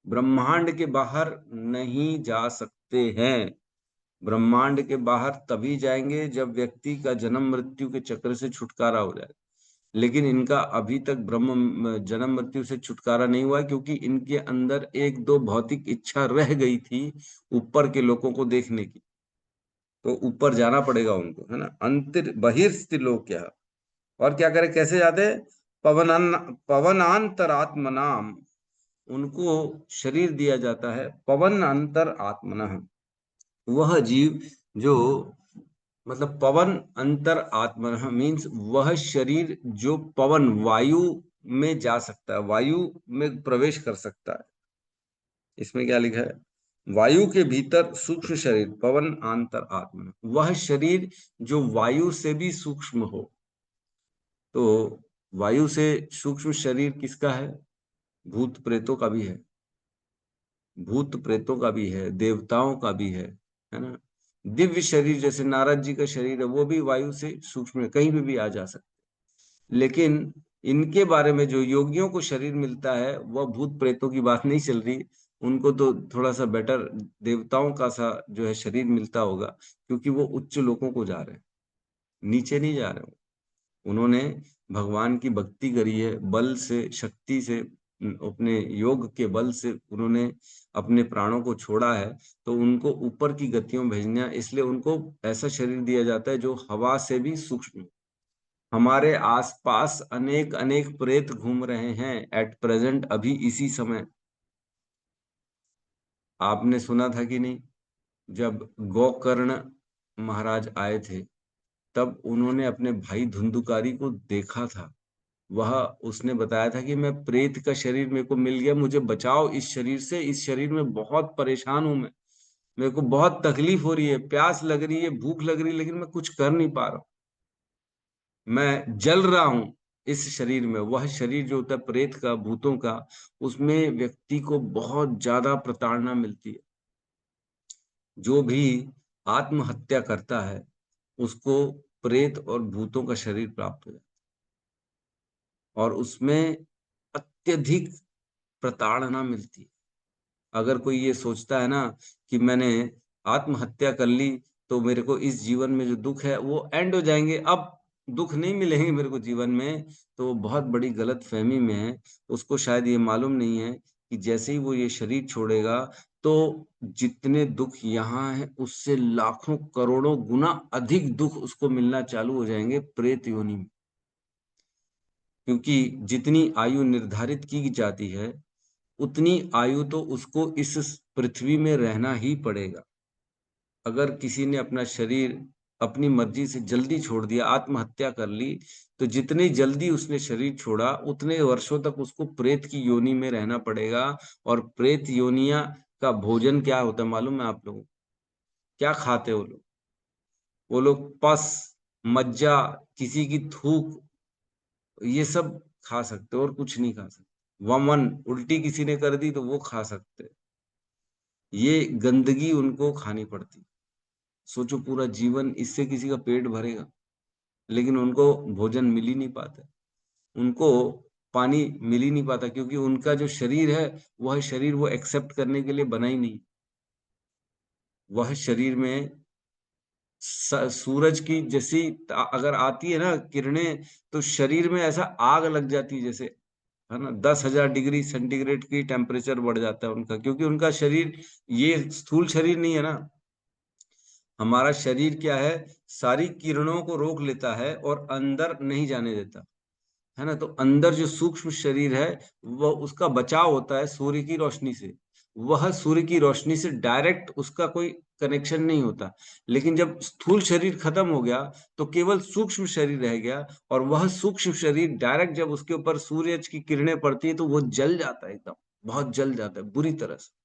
[SPEAKER 1] ब्रह्मांड के बाहर नहीं जा सकते हैं। ब्रह्मांड के बाहर तभी जाएंगे जब व्यक्ति का जन्म मृत्यु के चक्र से छुटकारा हो जाए। लेकिन इनका अभी तक ब्रह्म जन्म मृत्यु से छुटकारा नहीं हुआ, क्योंकि इनके अंदर एक दो भौतिक इच्छा रह गई थी ऊपर के लोगों को देखने की। तो ऊपर जाना पड़ेगा उनको, है ना। अंतर बहिर्स्त्रिलोक्य, और क्या करे, कैसे जाते, पवनांतरात्मनाम, उनको शरीर दिया जाता है पवन अंतर आत्मनः। वह जीव जो मतलब पवन अंतर आत्मनः मीन्स वह शरीर जो पवन वायु में जा सकता है, वायु में प्रवेश कर सकता है। इसमें क्या लिखा है, वायु के भीतर सूक्ष्म शरीर, पवन अंतर आत्मनः, वह शरीर जो वायु से भी सूक्ष्म हो। तो वायु से सूक्ष्म शरीर किसका है, भूत प्रेतों का भी है, भूत प्रेतों का भी है, देवताओं का भी है ना। दिव्य शरीर जैसे नारद जी का शरीर है, वो भी वायु से सूक्ष्म है, कहीं भी आ जा सकते। लेकिन इनके बारे में जो योगियों को शरीर मिलता है वह भूत प्रेतों की बात नहीं चल रही। उनको तो थोड़ा सा बेटर देवताओं का सा जो है शरीर मिलता होगा, क्योंकि वो उच्च लोकों को जा रहे हैं, नीचे नहीं जा रहे। उन्होंने भगवान की भक्ति करी है, बल से, शक्ति से, अपने योग के बल से उन्होंने अपने प्राणों को छोड़ा है। तो उनको ऊपर की गतियों भेजना, इसलिए उनको ऐसा शरीर दिया जाता है जो हवा से भी सूक्ष्म। हमारे आसपास अनेक अनेक प्रेत घूम रहे हैं एट प्रेजेंट, अभी इसी समय। आपने सुना था कि नहीं, जब गोकर्ण महाराज आए थे तब उन्होंने अपने भाई धुंधुकारी को देखा था। वह उसने बताया था कि मैं प्रेत का शरीर मेरे को मिल गया, मुझे बचाओ इस शरीर से, इस शरीर में बहुत परेशान हूं मैं, मेरे को बहुत तकलीफ हो रही है, प्यास लग रही है, भूख लग रही है, लेकिन मैं कुछ कर नहीं पा रहा हूं, मैं जल रहा हूं इस शरीर में। वह शरीर जो होता है प्रेत का, भूतों का, उसमें व्यक्ति को बहुत ज्यादा प्रताड़ना मिलती है। जो भी आत्महत्या करता है उसको प्रेत और भूतों का शरीर प्राप्त हो जाता है और उसमें अत्यधिक प्रताड़ना मिलती है। अगर कोई ये सोचता है ना कि मैंने आत्महत्या कर ली तो मेरे को इस जीवन में जो दुख है वो एंड हो जाएंगे, अब दुख नहीं मिलेंगे मेरे को जीवन में, तो वो बहुत बड़ी गलत फहमी में है। उसको शायद ये मालूम नहीं है कि जैसे ही वो ये शरीर छोड़ेगा तो जितने दुख यहाँ है उससे लाखों करोड़ों गुना अधिक दुख उसको मिलना चालू हो जाएंगे प्रेत योनि में। क्योंकि जितनी आयु निर्धारित की जाती है उतनी आयु तो उसको इस पृथ्वी में रहना ही पड़ेगा। अगर किसी ने अपना शरीर अपनी मर्जी से जल्दी छोड़ दिया, आत्महत्या कर ली, तो जितनी जल्दी उसने शरीर छोड़ा उतने वर्षों तक उसको प्रेत की योनि में रहना पड़ेगा। और प्रेत योनिया का भोजन क्या होता है मालूम है आप लोगों को? क्या खाते हैं वो लोग पस, मज्जा, किसी की थूक, ये सब खा सकते और कुछ नहीं खा सकते। वमन, उल्टी किसी ने कर दी तो वो खा सकते। ये गंदगी उनको खानी पड़ती। सोचो पूरा जीवन इससे किसी का पेट भरेगा, लेकिन उनको भोजन मिल ही नहीं पाता, उनको पानी मिल ही नहीं पाता, क्योंकि उनका जो शरीर है वह शरीर वो एक्सेप्ट करने के लिए बना ही नहीं। वह शरीर में सूरज की जैसी अगर आती है ना किरणें, तो शरीर में ऐसा आग लग जाती है जैसे, है ना, 10,000 डिग्री सेंटीग्रेड की टेम्परेचर बढ़ जाता है उनका, क्योंकि उनका शरीर ये स्थूल शरीर नहीं है ना। हमारा शरीर क्या है, सारी किरणों को रोक लेता है और अंदर नहीं जाने देता, है ना। तो अंदर जो सूक्ष्म शरीर है वह, उसका बचाव होता है सूर्य की रोशनी से। वह सूर्य की रोशनी से डायरेक्ट उसका कोई कनेक्शन नहीं होता। लेकिन जब स्थूल शरीर खत्म हो गया तो केवल सूक्ष्म शरीर रह गया, और वह सूक्ष्म शरीर डायरेक्ट जब उसके ऊपर सूर्य की किरणें पड़ती है तो वो जल जाता है, एकदम बहुत जल जाता है बुरी तरह से।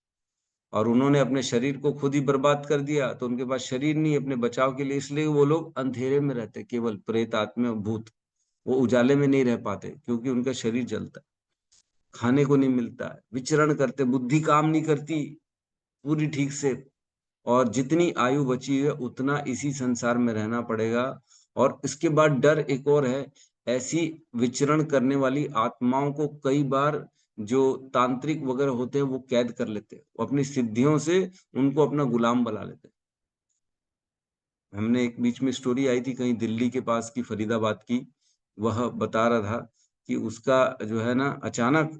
[SPEAKER 1] और उन्होंने अपने शरीर को खुद ही बर्बाद कर दिया, तो उनके पास शरीर नहीं अपने बचाव के लिए, इसलिए वो लोग अंधेरे में रहते, केवल प्रेत आत्मा भूत। वो उजाले में नहीं रह पाते क्योंकि उनका शरीर जलता है, खाने को नहीं मिलता है, विचरण करते, बुद्धि काम नहीं करती पूरी ठीक से। और जितनी आयु बची है उतना इसी संसार में रहना पड़ेगा। और इसके बाद डर एक और है, ऐसी विचरण करने वाली आत्माओं को कई बार जो तांत्रिक वगैरह होते हैं वो कैद कर लेते हैं, वो अपनी सिद्धियों से उनको अपना गुलाम बना लेते हैं। हमने एक बीच में स्टोरी आई थी कहीं दिल्ली के पास की, फरीदाबाद की, वह बता रहा था कि उसका जो है ना अचानक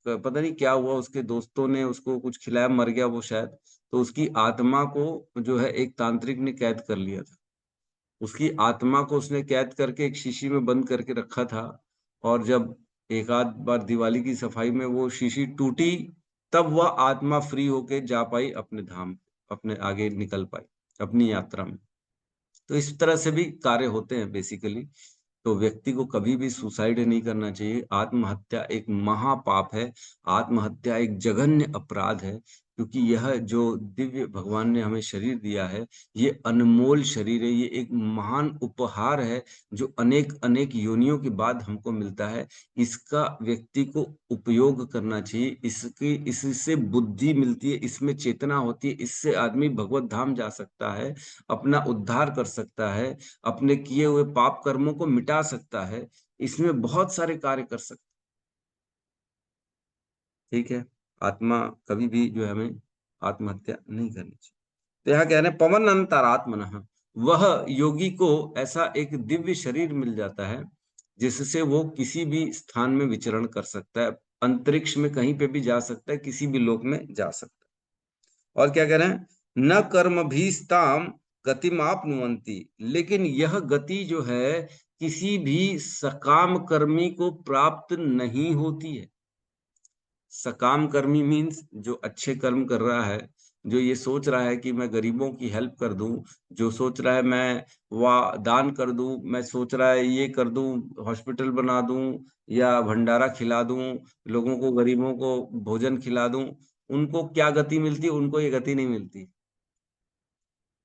[SPEAKER 1] पता नहीं क्या हुआ, उसके दोस्तों ने उसको कुछ खिलाया, मर गया वो शायद। तो उसकी आत्मा को जो है एक तांत्रिक ने कैद कर लिया था। उसकी आत्मा को उसने कैद करके एक शीशी में बंद करके रखा था। और जब एक आध बार दिवाली की सफाई में वो शीशी टूटी, तब वह आत्मा फ्री होके जा पाई अपने धाम, अपने आगे निकल पाई अपनी यात्रा में। तो इस तरह से भी कार्य होते हैं बेसिकली। तो व्यक्ति को कभी भी सुसाइड नहीं करना चाहिए। आत्महत्या एक महापाप है, आत्महत्या एक जघन्य अपराध है, क्योंकि यह जो दिव्य भगवान ने हमें शरीर दिया है, ये अनमोल शरीर है, ये एक महान उपहार है जो अनेक अनेक योनियों के बाद हमको मिलता है। इसका व्यक्ति को उपयोग करना चाहिए। इससे बुद्धि मिलती है, इसमें चेतना होती है, इससे आदमी भगवत धाम जा सकता है, अपना उद्धार कर सकता है, अपने किए हुए पाप कर्मों को मिटा सकता है, इसमें बहुत सारे कार्य कर सकता है। ठीक है, आत्मा कभी भी जो है हमें आत्महत्या नहीं करनी चाहिए। तो यहाँ कह रहे हैं पवन अंतरात्मनः, वह योगी को ऐसा एक दिव्य शरीर मिल जाता है जिससे वो किसी भी स्थान में विचरण कर सकता है, अंतरिक्ष में कहीं पे भी जा सकता है, किसी भी लोक में जा सकता है। और क्या कह रहे हैं, न कर्म भीस्ताम गतिमाप्नुवन्ति, लेकिन यह गति जो है किसी भी सकाम कर्मी को प्राप्त नहीं होती है। सकाम कर्मी मीन्स जो अच्छे कर्म कर रहा है, जो ये सोच रहा है कि मैं गरीबों की हेल्प कर दूं, जो सोच रहा है मैं वाह दान कर दूं, मैं सोच रहा है ये कर दूं, हॉस्पिटल बना दूं या भंडारा खिला दूं, लोगों को गरीबों को भोजन खिला दूं, उनको क्या गति मिलती है? उनको ये गति नहीं मिलती।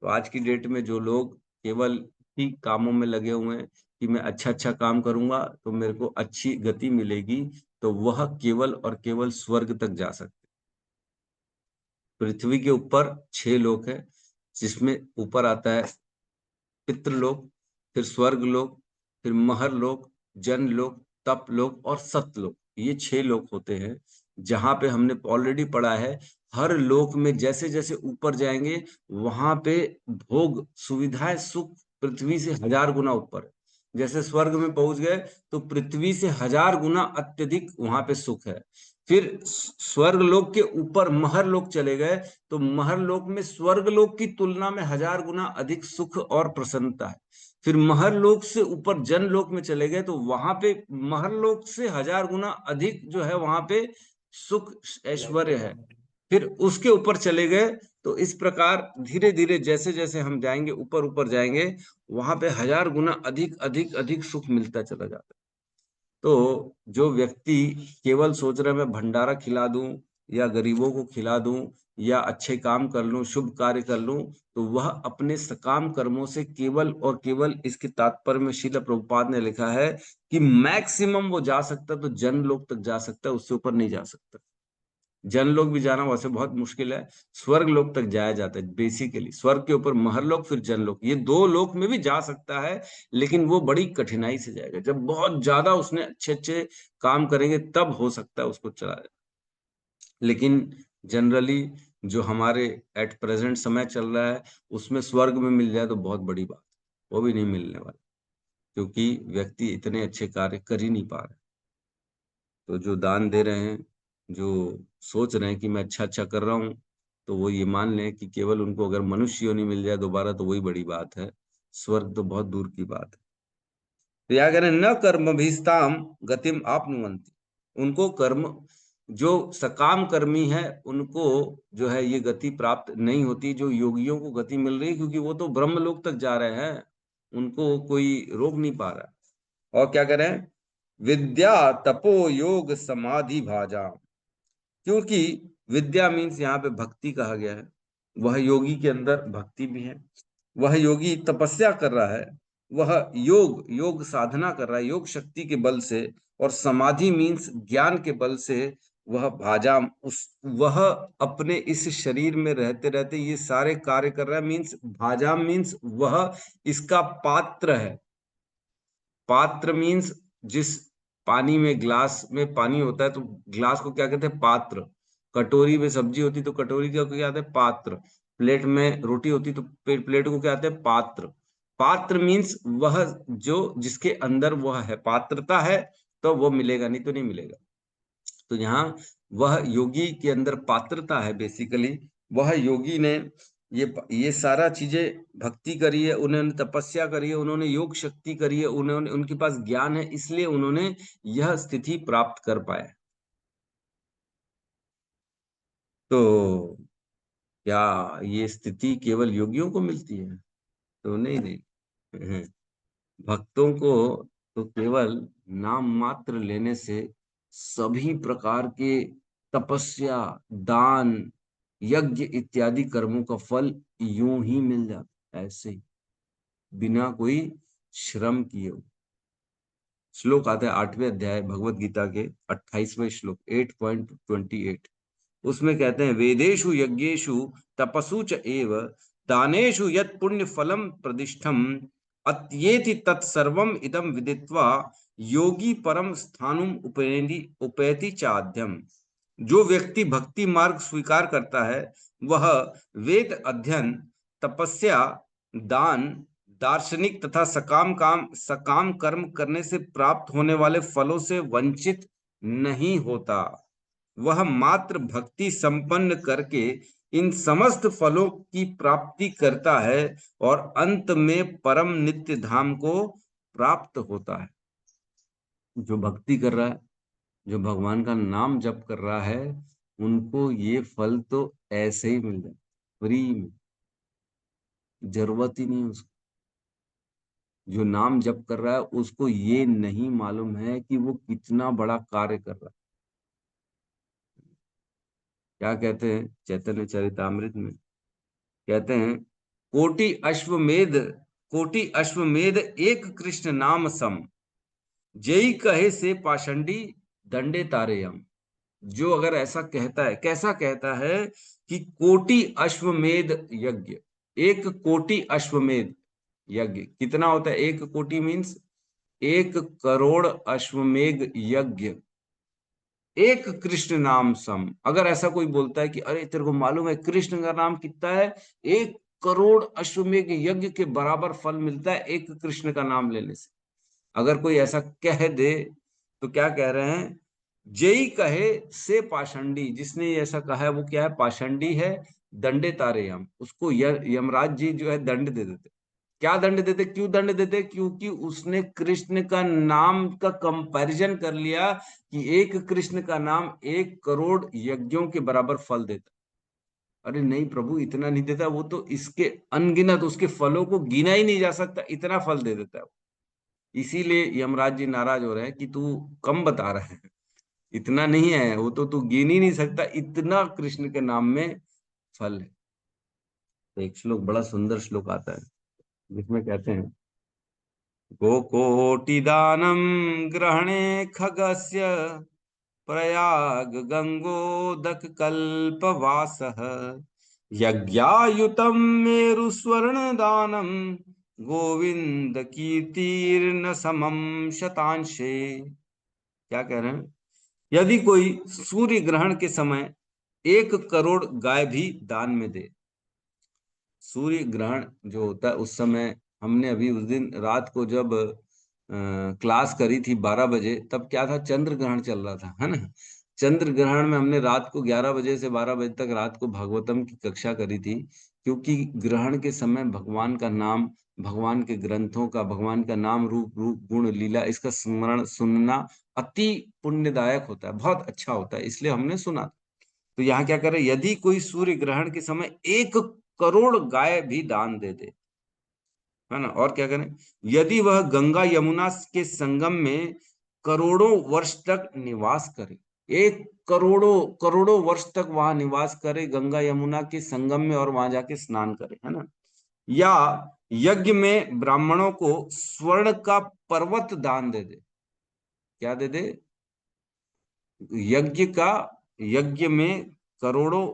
[SPEAKER 1] तो आज की डेट में जो लोग केवल ही कामों में लगे हुए हैं कि मैं अच्छा अच्छा काम करूंगा तो मेरे को अच्छी गति मिलेगी, तो वह केवल और केवल स्वर्ग तक जा सकते। पृथ्वी के ऊपर 6 लोक है, जिसमें ऊपर आता है पितृलोक, फिर स्वर्ग लोक, फिर महर लोक, जन लोक, तप लोक और सतलोक। ये 6 लोक होते हैं, जहां पे हमने ऑलरेडी पढ़ा है हर लोक में जैसे जैसे ऊपर जाएंगे वहां पे भोग सुविधाएं सुख पृथ्वी से 1000 गुना ऊपर है। जैसे स्वर्ग में पहुंच गए तो पृथ्वी से 1000 गुना अत्यधिक वहां पे सुख है। फिर स्वर्ग लोक के ऊपर महर लोक चले गए, तो महर लोक में स्वर्ग लोक की तुलना में 1000 गुना अधिक सुख और प्रसन्नता है। फिर महर लोक से ऊपर जन लोक में चले गए, तो वहां पे महर लोक से 1000 गुना अधिक जो है वहां पे सुख ऐश्वर्य है। फिर उसके ऊपर चले गए, तो इस प्रकार धीरे धीरे जैसे जैसे हम जाएंगे ऊपर ऊपर जाएंगे, वहां पे 1000 गुना अधिक अधिक अधिक सुख मिलता चला जाता है। तो जो व्यक्ति केवल सोच रहे मैं भंडारा खिला दूं या गरीबों को खिला दूं या अच्छे काम कर लूं, शुभ कार्य कर लूं, तो वह अपने सकाम कर्मों से केवल और केवल, इसके तात्पर्य में श्रील प्रभुपाद ने लिखा है कि मैक्सिमम वो जा सकता तो जन लोक तक जा सकता है, उससे ऊपर नहीं जा सकता। जन लोक भी जाना वैसे बहुत मुश्किल है, स्वर्ग लोक तक जाया जाता है बेसिकली। स्वर्ग के ऊपर महर लोक, फिर जन लोक, ये 2 लोक में भी जा सकता है, लेकिन वो बड़ी कठिनाई से जाएगा। जब बहुत ज्यादा उसने अच्छे अच्छे काम करेंगे तब हो सकता है उसको चला जाए। लेकिन जनरली जो हमारे एट प्रेजेंट समय चल रहा है, उसमें स्वर्ग में मिल जाए तो बहुत बड़ी बात, वो भी नहीं मिलने वाला, क्योंकि व्यक्ति इतने अच्छे कार्य कर ही नहीं पा रहे। तो जो दान दे रहे हैं, जो सोच रहे हैं कि मैं अच्छा अच्छा कर रहा हूं, तो वो ये मान लें कि केवल उनको अगर मनुष्य योनि मिल जाए दोबारा तो वही बड़ी बात है, स्वर्ग तो बहुत दूर की बात है। तो या करें न कर्म भीस्ताम गतिम आपनुवंति, उनको कर्म, जो सकाम कर्मी है उनको जो है ये गति प्राप्त नहीं होती। जो योगियों को गति मिल रही है, क्योंकि वो तो ब्रह्मलोक तक जा रहे हैं, उनको कोई रोक नहीं पा रहा। और क्या करें, विद्या तपो योग समाधि भाजा, क्योंकि विद्या मीन्स यहाँ पे भक्ति कहा गया है, वह योगी के अंदर भक्ति भी है, वह योगी तपस्या कर रहा है, वह योग साधना कर रहा है योग शक्ति के बल से, और समाधि मीन्स ज्ञान के बल से वह भाजाम, वह अपने इस शरीर में रहते रहते ये सारे कार्य कर रहा है। मीन्स भाजाम मीन्स वह इसका पात्र है। पात्र मीन्स जिस पानी में, ग्लास में पानी होता है तो ग्लास को क्या कहते हैं, पात्र। कटोरी में सब्जी होती तो कटोरी को क्या कहते हैं, पात्र। प्लेट में रोटी होती तो प्लेट को क्या कहते हैं, पात्र। पात्र मीन्स वह जो जिसके अंदर वह है, पात्रता है तो वो मिलेगा, नहीं तो नहीं मिलेगा। तो यहाँ वह योगी के अंदर पात्रता है बेसिकली। वह योगी ने ये सारा चीजें भक्ति करी है, उन्होंने तपस्या करी है, उन्होंने योग शक्ति करी है, उन्होंने, उनके पास ज्ञान है, इसलिए उन्होंने यह स्थिति प्राप्त कर पाए। तो क्या ये स्थिति केवल योगियों को मिलती है? तो नहीं नहीं भक्तों को तो केवल नाम मात्र लेने से सभी प्रकार के तपस्या, दान, यज्ञ इत्यादि कर्मों का फल यूं ही मिल जाता है, ऐसे ही बिना कोई श्रम किए। श्लोक आता है 8वें अध्याय भगवत गीता के 28वें श्लोक 8.28, उसमें कहते हैं वेदेषु यज्ञेषु तपसु च एव दानेषु यत् पुण्य फलम प्रदिष्ठम अत्येति तत्सर्वम इदम विदित्वा योगी परम स्थानुम उपैति चाद्यम। जो व्यक्ति भक्ति मार्ग स्वीकार करता है वह वेद अध्ययन, तपस्या, दान, दार्शनिक तथा सकाम कर्म करने से प्राप्त होने वाले फलों से वंचित नहीं होता। वह मात्र भक्ति संपन्न करके इन समस्त फलों की प्राप्ति करता है और अंत में परम नित्य धाम को प्राप्त होता है। जो भक्ति कर रहा है, जो भगवान का नाम जप कर रहा है, उनको ये फल तो ऐसे ही मिल जाए फ्री में, जरूरत ही नहीं उसको। जो नाम जप कर रहा है उसको ये नहीं मालूम है कि वो कितना बड़ा कार्य कर रहा है। क्या कहते हैं चैतन्य चरितामृत में, कहते हैं कोटि अश्वमेध एक कृष्ण नाम सम, जय कहे से पाषंडी दंडे तारे हम। जो अगर ऐसा कहता है, कैसा कहता है कि कोटि अश्वमेध यज्ञ, 1 कोटि अश्वमेध यज्ञ कितना होता है, 1 कोटि मीन्स 1 करोड़ अश्वमेध यज्ञ, एक कृष्ण नाम सम। अगर ऐसा कोई बोलता है कि अरे तेरे को मालूम है कृष्ण का नाम कितना है, 1 करोड़ अश्वमेध यज्ञ के बराबर फल मिलता है एक कृष्ण का नाम लेने से। अगर कोई ऐसा कह दे तो क्या कह रहे हैं, जय कहे से पाषंडी, जिसने ऐसा कहा है वो क्या है? पाषंडी है। दंडे तारे यम, उसको यमराज जी जो है दंड दे देते। क्या दंड देते? क्यों दंड देते? क्योंकि उसने कृष्ण का नाम का कंपैरिजन कर लिया कि एक कृष्ण का नाम 1 करोड़ यज्ञों के बराबर फल देता। अरे नहीं प्रभु, इतना नहीं देता, वो तो इसके अनगिनत, उसके फलों को गिना ही नहीं जा सकता, इतना फल दे देता है। इसीलिए यमराज जी नाराज हो रहे हैं कि तू कम बता रहा है, इतना नहीं है, वो तो तू गिन ही नहीं सकता, इतना कृष्ण के नाम में फल है। तो एक श्लोक, बड़ा सुंदर श्लोक आता है जिसमें कहते हैं, गोकोटिदानं ग्रहणे खगस्य प्रयाग गंगोदक कल्पवासः यज्ञायुतं मेरु स्वर्ण दानम गोविंद कीर्तिर्न समम शतांशे। क्या कह रहे हैं? यदि कोई सूर्य ग्रहण के समय 1 करोड़ गाय भी दान में दे। सूर्य ग्रहण जो होता है उस समय, हमने अभी उस दिन रात को जब क्लास करी थी 12 बजे, तब क्या था? चंद्र ग्रहण चल रहा था, है ना। चंद्र ग्रहण में हमने रात को 11 बजे से 12 बजे तक रात को भागवतम की कक्षा करी थी, क्योंकि ग्रहण के समय भगवान का नाम, भगवान के ग्रंथों का, भगवान का नाम, रूप रूप गुण लीला, इसका स्मरण सुनना अति पुण्यदायक होता है, बहुत अच्छा होता है, इसलिए हमने सुना। तो यहाँ क्या करे? यदि कोई सूर्य ग्रहण के समय 1 करोड़ गाय भी दान दे दे, है ना। और क्या करें? यदि वह गंगा यमुना के संगम में करोड़ों वर्ष तक निवास करे, 1 करोड़ों वर्ष तक वहां निवास करे, गंगा यमुना के संगम में, और वहां जाके स्नान करे, है ना। या यज्ञ में ब्राह्मणों को स्वर्ण का पर्वत दान दे दे। क्या दे दे? यज्ञ में करोड़ों,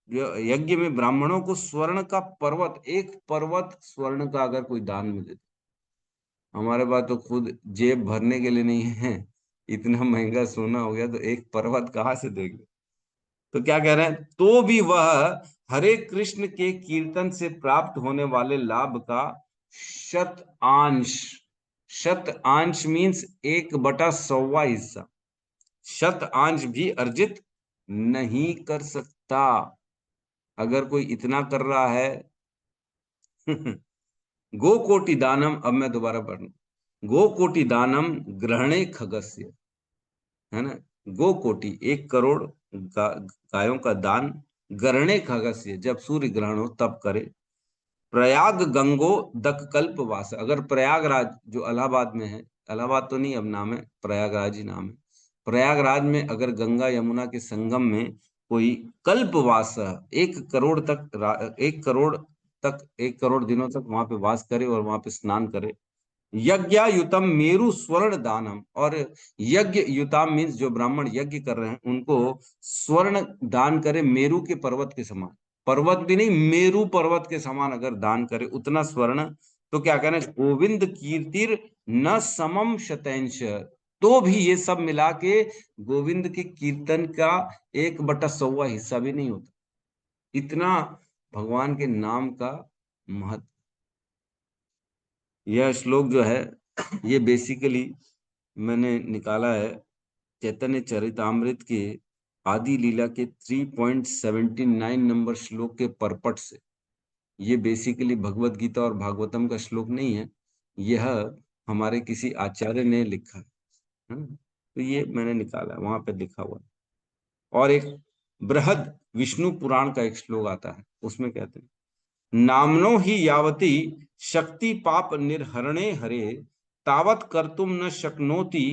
[SPEAKER 1] यज्ञ में ब्राह्मणों को स्वर्ण का पर्वत, 1 पर्वत स्वर्ण का अगर कोई दान में दे। हमारे पास तो खुद जेब भरने के लिए नहीं है, इतना महंगा सोना हो गया, तो 1 पर्वत कहाँ से देंगे? तो क्या कह रहे हैं? तो भी वह हरे कृष्ण के कीर्तन से प्राप्त होने वाले लाभ का 100 अंश, 100 अंश मीन्स 1/100 हिस्सा, 100 अंश भी अर्जित नहीं कर सकता। अगर कोई इतना कर रहा है गो कोटि दानम, अब मैं दोबारा पढ़, गो कोटि दानम ग्रहणे खगस्य, है ना। गो कोटि 1 करोड़ गायों का दान, ग्रहणे खगस्य, जब सूर्य ग्रहण हो तब करे। प्रयाग गंगो दक कल्प वास, अगर प्रयागराज जो इलाहाबाद में है, इलाहाबाद तो नहीं अब नाम है, प्रयागराज ही नाम है, प्रयागराज में अगर गंगा यमुना के संगम में कोई कल्पवास, 1 करोड़ तक, 1 करोड़ दिनों तक वहां पे वास करे और वहां पे स्नान करे। यज्ञायुतम मेरु स्वर्ण दानम, और यज्ञ युताम मीन्स जो ब्राह्मण यज्ञ कर रहे हैं उनको स्वर्ण दान करे, मेरु के पर्वत के समान, पर्वत भी नहीं, मेरु पर्वत के समान अगर दान करे उतना स्वर्ण, तो क्या कहना है? गोविंद कीर्तिर न समम शतैंश, तो भी ये सब मिला के गोविंद के कीर्तन का 1/100 हिस्सा भी नहीं होता, इतना भगवान के नाम का महत्व। यह श्लोक जो है ये बेसिकली मैंने निकाला है चैतन्य चरितामृत के आदि लीला के 3.79 नंबर श्लोक के परपट से। ये बेसिकली भगवत गीता और भागवतम का श्लोक नहीं है, यह हमारे किसी आचार्य ने लिखा है ना? तो ये मैंने निकाला है, वहां पे लिखा हुआ है। और एक बृहद विष्णु पुराण का एक श्लोक आता है, उसमें कहते हैं, नामनो ही यावती शक्ति पाप निर्हरणे हरे तावत कर्तुम न शक्नोति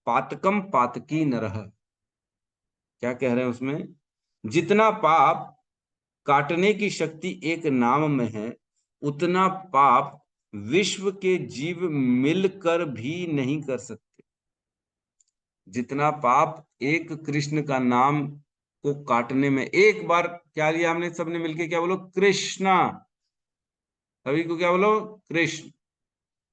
[SPEAKER 1] पातकम पातकी नरः। क्या कह रहे हैं उसमें? जितना पाप काटने की शक्ति एक नाम में है, उतना पाप विश्व के जीव मिलकर भी नहीं कर सकते। जितना पाप एक कृष्ण का नाम को काटने में, एक बार क्या लिया हमने सबने मिलके, क्या बोलो? कृष्णा, सभी को क्या बोलो? कृष्ण।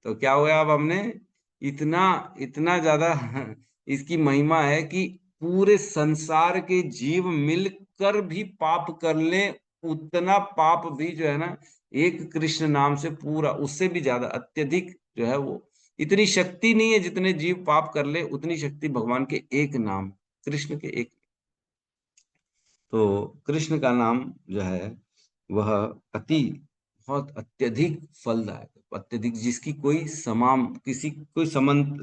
[SPEAKER 1] तो क्या हुआ? अब हमने इतना इतना ज्यादा इसकी महिमा है कि पूरे संसार के जीव मिलकर भी पाप कर ले, उतना पाप भी जो है ना, एक कृष्ण नाम से पूरा, उससे भी ज्यादा अत्यधिक जो है वो, इतनी शक्ति नहीं है, जितने जीव पाप कर ले उतनी शक्ति भगवान के एक नाम। कृष्ण के एक। तो कृष्ण का नाम जो है वह बहुत अत्यधिक फलदायक, अत्यधिक, जिसकी कोई कोई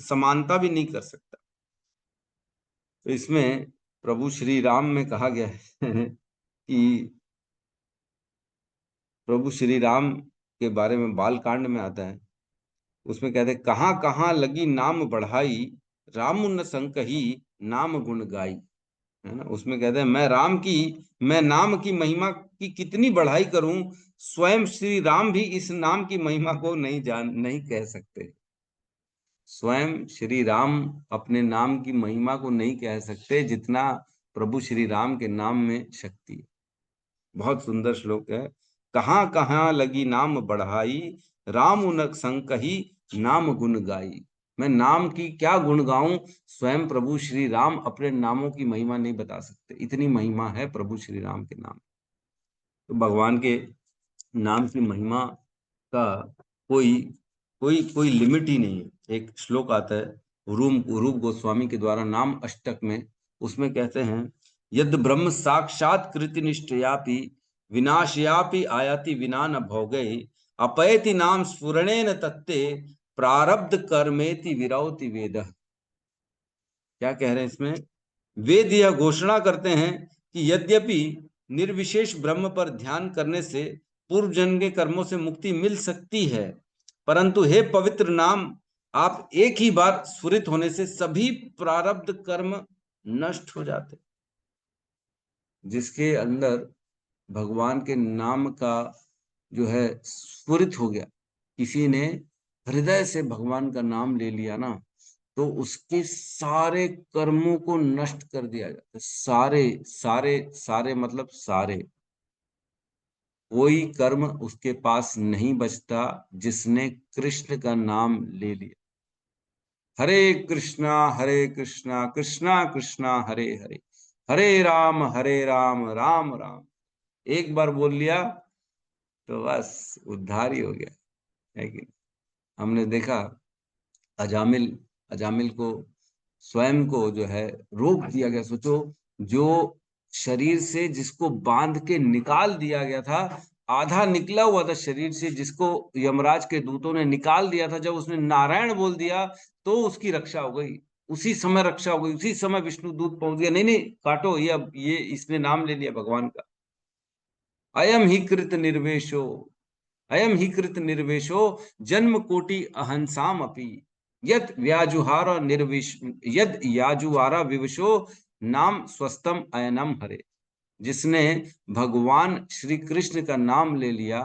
[SPEAKER 1] समानता भी नहीं कर सकता। तो इसमें प्रभु श्री राम में कहा गया है कि प्रभु श्री राम के बारे में बाल कांड में आता है, उसमें कहते हैं, कहाँ कहाँ लगी नाम बढ़ाई, राम न संकही नाम गुण गाई। है ना, उसमें कहते हैं मैं नाम की महिमा की कितनी बढ़ाई करूं, स्वयं श्री राम भी इस नाम की महिमा को नहीं कह सकते। स्वयं श्री राम अपने नाम की महिमा को नहीं कह सकते जितना प्रभु श्री राम के नाम में शक्ति है। बहुत सुंदर श्लोक है। कहाँ कहाँ लगी नाम बढ़ाई, राम उन संकही नाम गुण गाई। मैं नाम की क्या गुण गाऊं, स्वयं प्रभु श्री राम अपने नामों की महिमा नहीं बता सकते, इतनी महिमा है प्रभु श्री राम के नाम। तो भगवान के नाम की महिमा का कोई कोई कोई लिमिट ही नहीं है। एक श्लोक आता है रूप गोस्वामी के द्वारा नाम अष्टक में, उसमें कहते हैं, यद ब्रह्म साक्षात कृति निष्ठयापि विनाशयापि आयाति विना न भोगे, अपयति नाम स्फुरणेन तत्ते प्रारब्ध कर्मेति विरौति वेद। क्या कह रहे हैं इसमें? वेद यह घोषणा करते हैं कि यद्यपि निर्विशेष ब्रह्म पर ध्यान करने से पूर्व जन्म के कर्मों से मुक्ति मिल सकती है, परंतु हे पवित्र नाम, आप एक ही बार स्फुरित होने से सभी प्रारब्ध कर्म नष्ट हो जाते। जिसके अंदर भगवान के नाम का जो है स्फुरित हो गया, किसी ने हृदय से भगवान का नाम ले लिया ना, तो उसके सारे कर्मों को नष्ट कर दिया जाता है। सारे सारे सारे मतलब सारे, कोई कर्म उसके पास नहीं बचता जिसने कृष्ण का नाम ले लिया। हरे कृष्णा कृष्णा कृष्णा हरे हरे, हरे राम राम राम। एक बार बोल लिया तो बस उद्धार ही हो गया, है कि नहीं? हमने देखा अजामिल अजामिल को स्वयं को जो है रोक दिया गया। सोचो, जो शरीर से जिसको बांध के निकाल दिया गया था, आधा निकला हुआ था शरीर से, जिसको यमराज के दूतों ने निकाल दिया था, जब उसने नारायण बोल दिया तो उसकी रक्षा हो गई। उसी समय रक्षा हो गई, उसी समय विष्णु दूत पहुंच गया, नहीं नहीं काटो, ये इसने नाम ले लिया भगवान का। अयम ही कृत निर्वेशो, अयम ही कृत निर्वेशो जन्म कोटि अहंसाम अपि, यद व्याजुहार यद याजुवारा विवशो नाम स्वस्तम अयनम हरे। जिसने भगवान श्री कृष्ण का नाम ले लिया,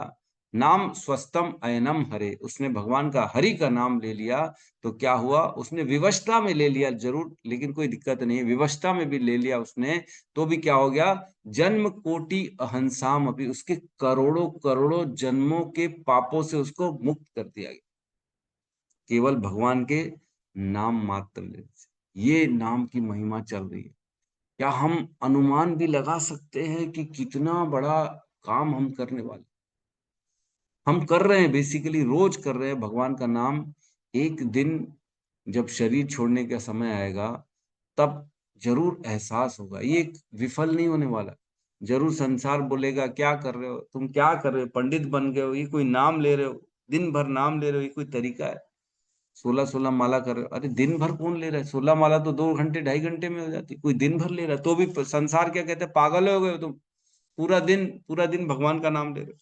[SPEAKER 1] नाम स्वस्तम अयनम हरे, उसने भगवान का हरि का नाम ले लिया, तो क्या हुआ? उसने विवशता में ले लिया जरूर, लेकिन कोई दिक्कत नहीं है, विवशता में भी ले लिया उसने, तो भी क्या हो गया? जन्म कोटि अहंसाम अभी, उसके करोड़ों करोड़ों जन्मों के पापों से उसको मुक्त कर दिया गया, केवल भगवान के नाम मात्र लेने से। ये नाम की महिमा चल रही है। क्या हम अनुमान भी लगा सकते हैं कि कितना बड़ा काम हम करने वाले? हम कर रहे हैं, बेसिकली रोज कर रहे हैं भगवान का नाम। एक दिन जब शरीर छोड़ने का समय आएगा, तब जरूर एहसास होगा, ये विफल नहीं होने वाला। जरूर संसार बोलेगा, क्या कर रहे हो तुम, क्या कर रहे हो, पंडित बन गए हो, ये कोई नाम ले रहे हो, दिन भर नाम ले रहे हो, ये कोई तरीका है? 16 माला कर रहे हो, अरे दिन भर कौन ले रहा है? 16 माला तो 2 घंटे 2.5 घंटे में हो जाती, कोई दिन भर ले रहा है, तो भी संसार क्या कहते हैं, पागल हो गए हो तुम, पूरा दिन भगवान का नाम ले रहे हो।